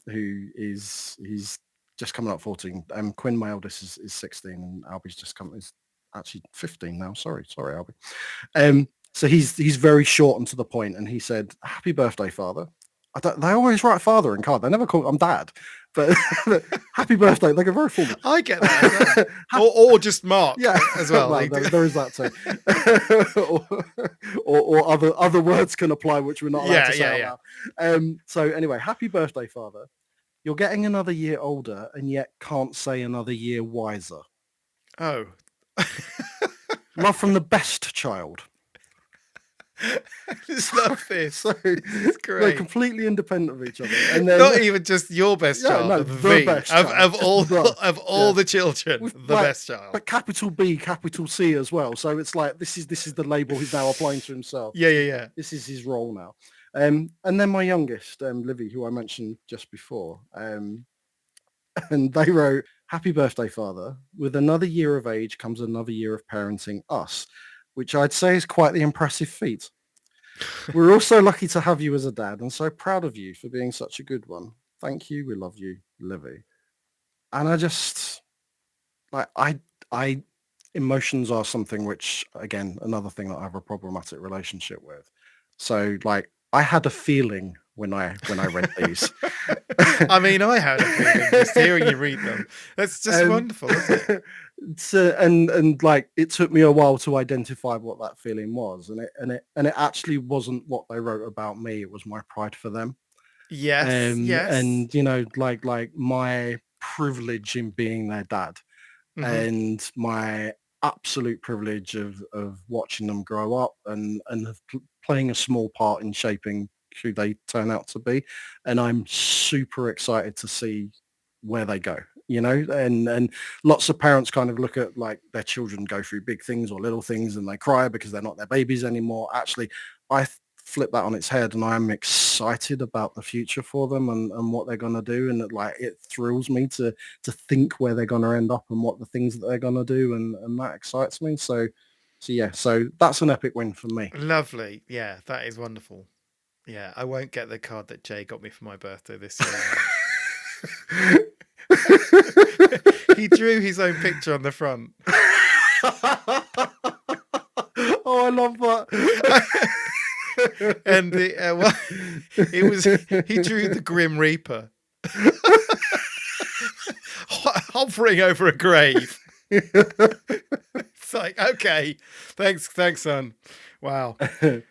he's just coming up 14. Quinn, my eldest, is 16, and Albie's is actually 15 now. Sorry, Albie. So he's very short and to the point, and he said, "Happy birthday, Father." They always write father in card. They never call I'm dad, but happy birthday. They go very formal. I get that. or just Mark, as well. There is that too. or other words can apply, which we're not allowed to say out loud. So anyway, happy birthday, Father. You're getting another year older, and yet can't say another year wiser. Oh. Love from the best child. I just love this. So it's great. They're completely independent of each other, and then, not even just your best child, no, the best child. of all the children, the best child. But capital B, capital C as well. So it's this is the label he's now applying to himself. Yeah. This is his role now. And then my youngest, Livy, who I mentioned just before, and they wrote, "Happy birthday, Father. With another year of age comes another year of parenting us," which I'd say is quite the impressive feat. "We're also lucky to have you as a dad, and so proud of you for being such a good one. Thank you. We love you, Livy." And I just, I emotions are something which, again, another thing that I have a problematic relationship with. So I had a feeling when I read these. I mean, I had a feeling just hearing you read them. That's just wonderful, isn't it? So, and it took me a while to identify what that feeling was, and it actually wasn't what they wrote about me. It was my pride for them. Yes. And my privilege in being their dad, and my absolute privilege of watching them grow up and playing a small part in shaping who they turn out to be. And I'm super excited to see where they go, and lots of parents kind of look at their children go through big things or little things and they cry because they're not their babies anymore. Actually, I flip that on its head, and I am excited about the future for them and what they're going to do, and it thrills me to think where they're going to end up and what the things that they're going to do, and that excites me. So that's an epic win for me. Lovely. Yeah, that is wonderful. Yeah, I won't get the card that Jay got me for my birthday this year. He drew his own picture on the front. Oh, I love that. And it was he drew the Grim Reaper hovering over a grave. It's like, okay, thanks, son. Wow. Do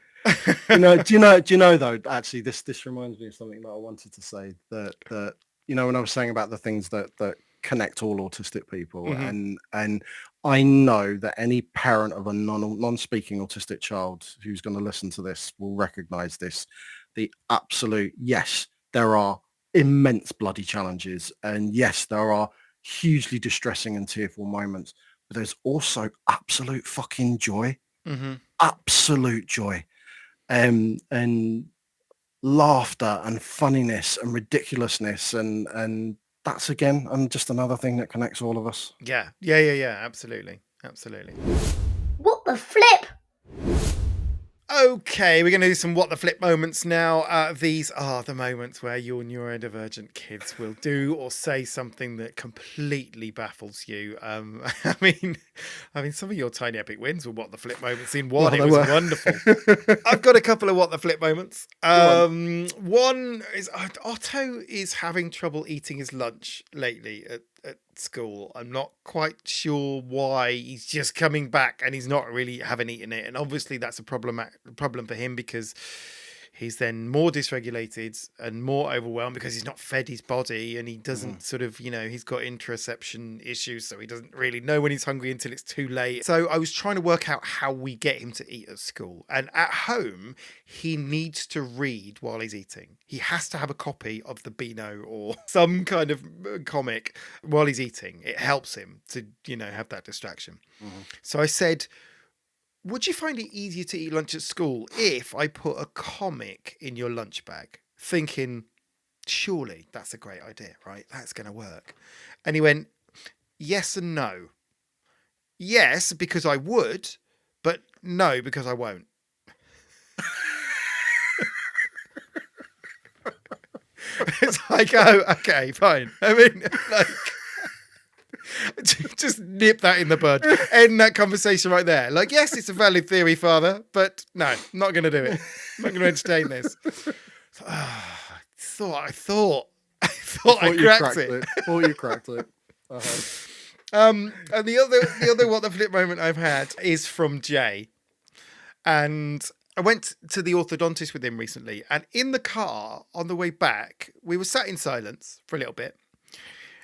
you know though, actually this reminds me of something that I wanted to say, that when I was saying about the things that connect all autistic people, Mm-hmm. and I know that any parent of a non-speaking autistic child who's going to listen to this will recognize this. The absolute, yes, there are immense bloody challenges, and yes, there are hugely distressing and tearful moments, but there's also absolute fucking joy. Mm-hmm. Absolute joy, and laughter and funniness and ridiculousness, and that's again and just another thing that connects all of us. Yeah, absolutely. What the flip? Okay, we're going to do some what the flip moments now. These are the moments where your neurodivergent kids will do or say something that completely baffles you. I mean, some of your tiny epic wins were what the flip moments in one. Well, it was wonderful. I've got a couple of what the flip moments. One is Otto is having trouble eating his lunch lately at school. I'm not quite sure why. He's just coming back and he's not really haven't eaten it, and obviously that's a problem for him, because he's then more dysregulated and more overwhelmed because he's not fed his body, and he doesn't sort of, he's got interoception issues, so he doesn't really know when he's hungry until it's too late. So I was trying to work out how we get him to eat at school. And at home, he needs to read while he's eating. He has to have a copy of the Beano or some kind of comic while he's eating. It helps him to, have that distraction. So I said, would you find it easier to eat lunch at school if I put a comic in your lunch bag? Thinking, surely that's a great idea, right? That's going to work. And he went, yes and no. Yes, because I would, but no, because I won't. It's like, oh, okay, fine. I mean, like, just nip that in the bud. End that conversation right there. Like, yes, it's a valid theory, Father, but no, not going to do it. I'm not going to entertain this. I thought I cracked it. Thought you cracked it. And the other what the flip moment I've had is from Jay. And I went to the orthodontist with him recently, and in the car on the way back, we were sat in silence for a little bit.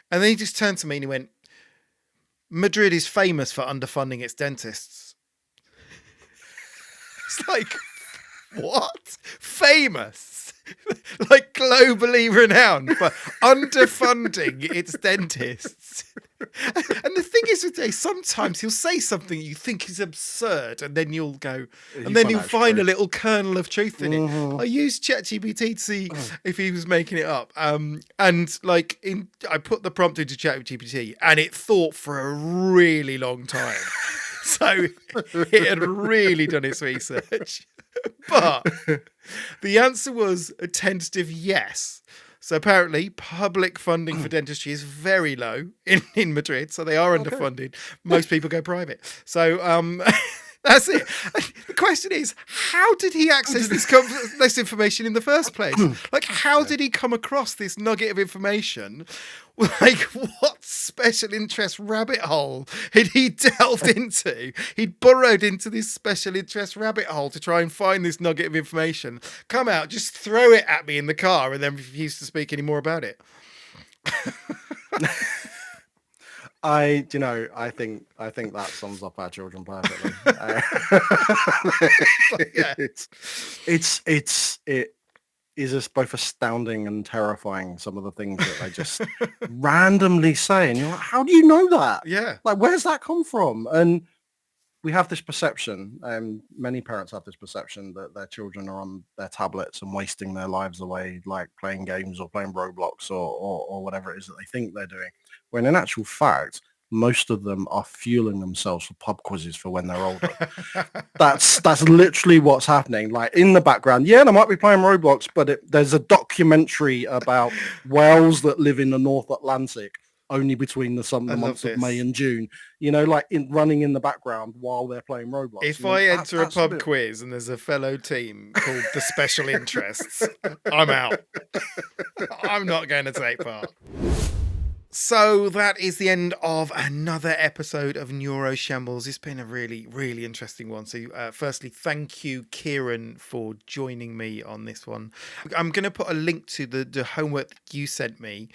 And then he just turned to me and he went, Madrid is famous for underfunding its dentists. It's like, what? Famous? Like globally renowned for underfunding its dentists. And the thing is with Jay, sometimes he'll say something you think is absurd, and then you'll go, and then you'll find a little kernel of truth in it. I used ChatGPT to see if he was making it up. And like I put the prompt into ChatGPT, and it thought for a really long time. So it had really done its research. But the answer was a tentative yes. So apparently public funding for dentistry is very low in Madrid. So they are underfunded. Most people go private. So that's it. The question is, how did he access this information in the first place? Like, how did he come across this nugget of information? Like, what special interest rabbit hole had he delved into? He'd burrowed into this special interest rabbit hole to try and find this nugget of information. Come out, just throw it at me in the car, and then refuse to speak any more about it. I think that sums up our children perfectly. It is just both astounding and terrifying, some of the things that they just randomly say, and you're like, how do you know that? Yeah. Like, where's that come from? And we have this perception, many parents have this perception that their children are on their tablets and wasting their lives away, like playing games or playing Roblox or whatever it is that they think they're doing. When in actual fact, most of them are fueling themselves for pub quizzes for when they're older. That's literally what's happening. Like in the background, yeah, they might be playing Roblox, but there's a documentary about whales that live in the North Atlantic only between the months of May and June, like running in the background while they're playing Roblox. If I enter a pub quiz and there's a fellow team called the Special Interests, I'm out. I'm not going to take part. So that is the end of another episode of Neuroshambles. It's been a really, really interesting one. So firstly, thank you, Kieran, for joining me on this one. I'm going to put a link to the homework that you sent me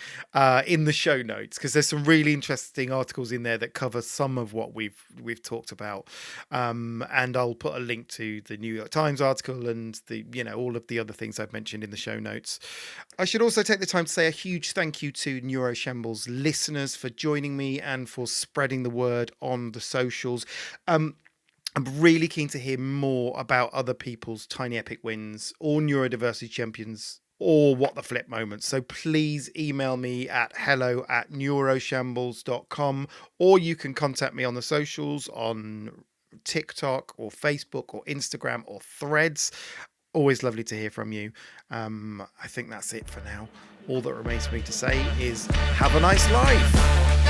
in the show notes, because there's some really interesting articles in there that cover some of what we've talked about. And I'll put a link to the New York Times article and all of the other things I've mentioned in the show notes. I should also take the time to say a huge thank you to Neuroshambles listeners for joining me and for spreading the word on the socials. I'm really keen to hear more about other people's tiny epic wins or Neurodiversity Champions or what the flip moments. So please email me at hello@neuroshambles.com, or you can contact me on the socials on TikTok or Facebook or Instagram or Threads. Always lovely to hear from you. I think that's it for now. All that remains for me to say is have a nice life.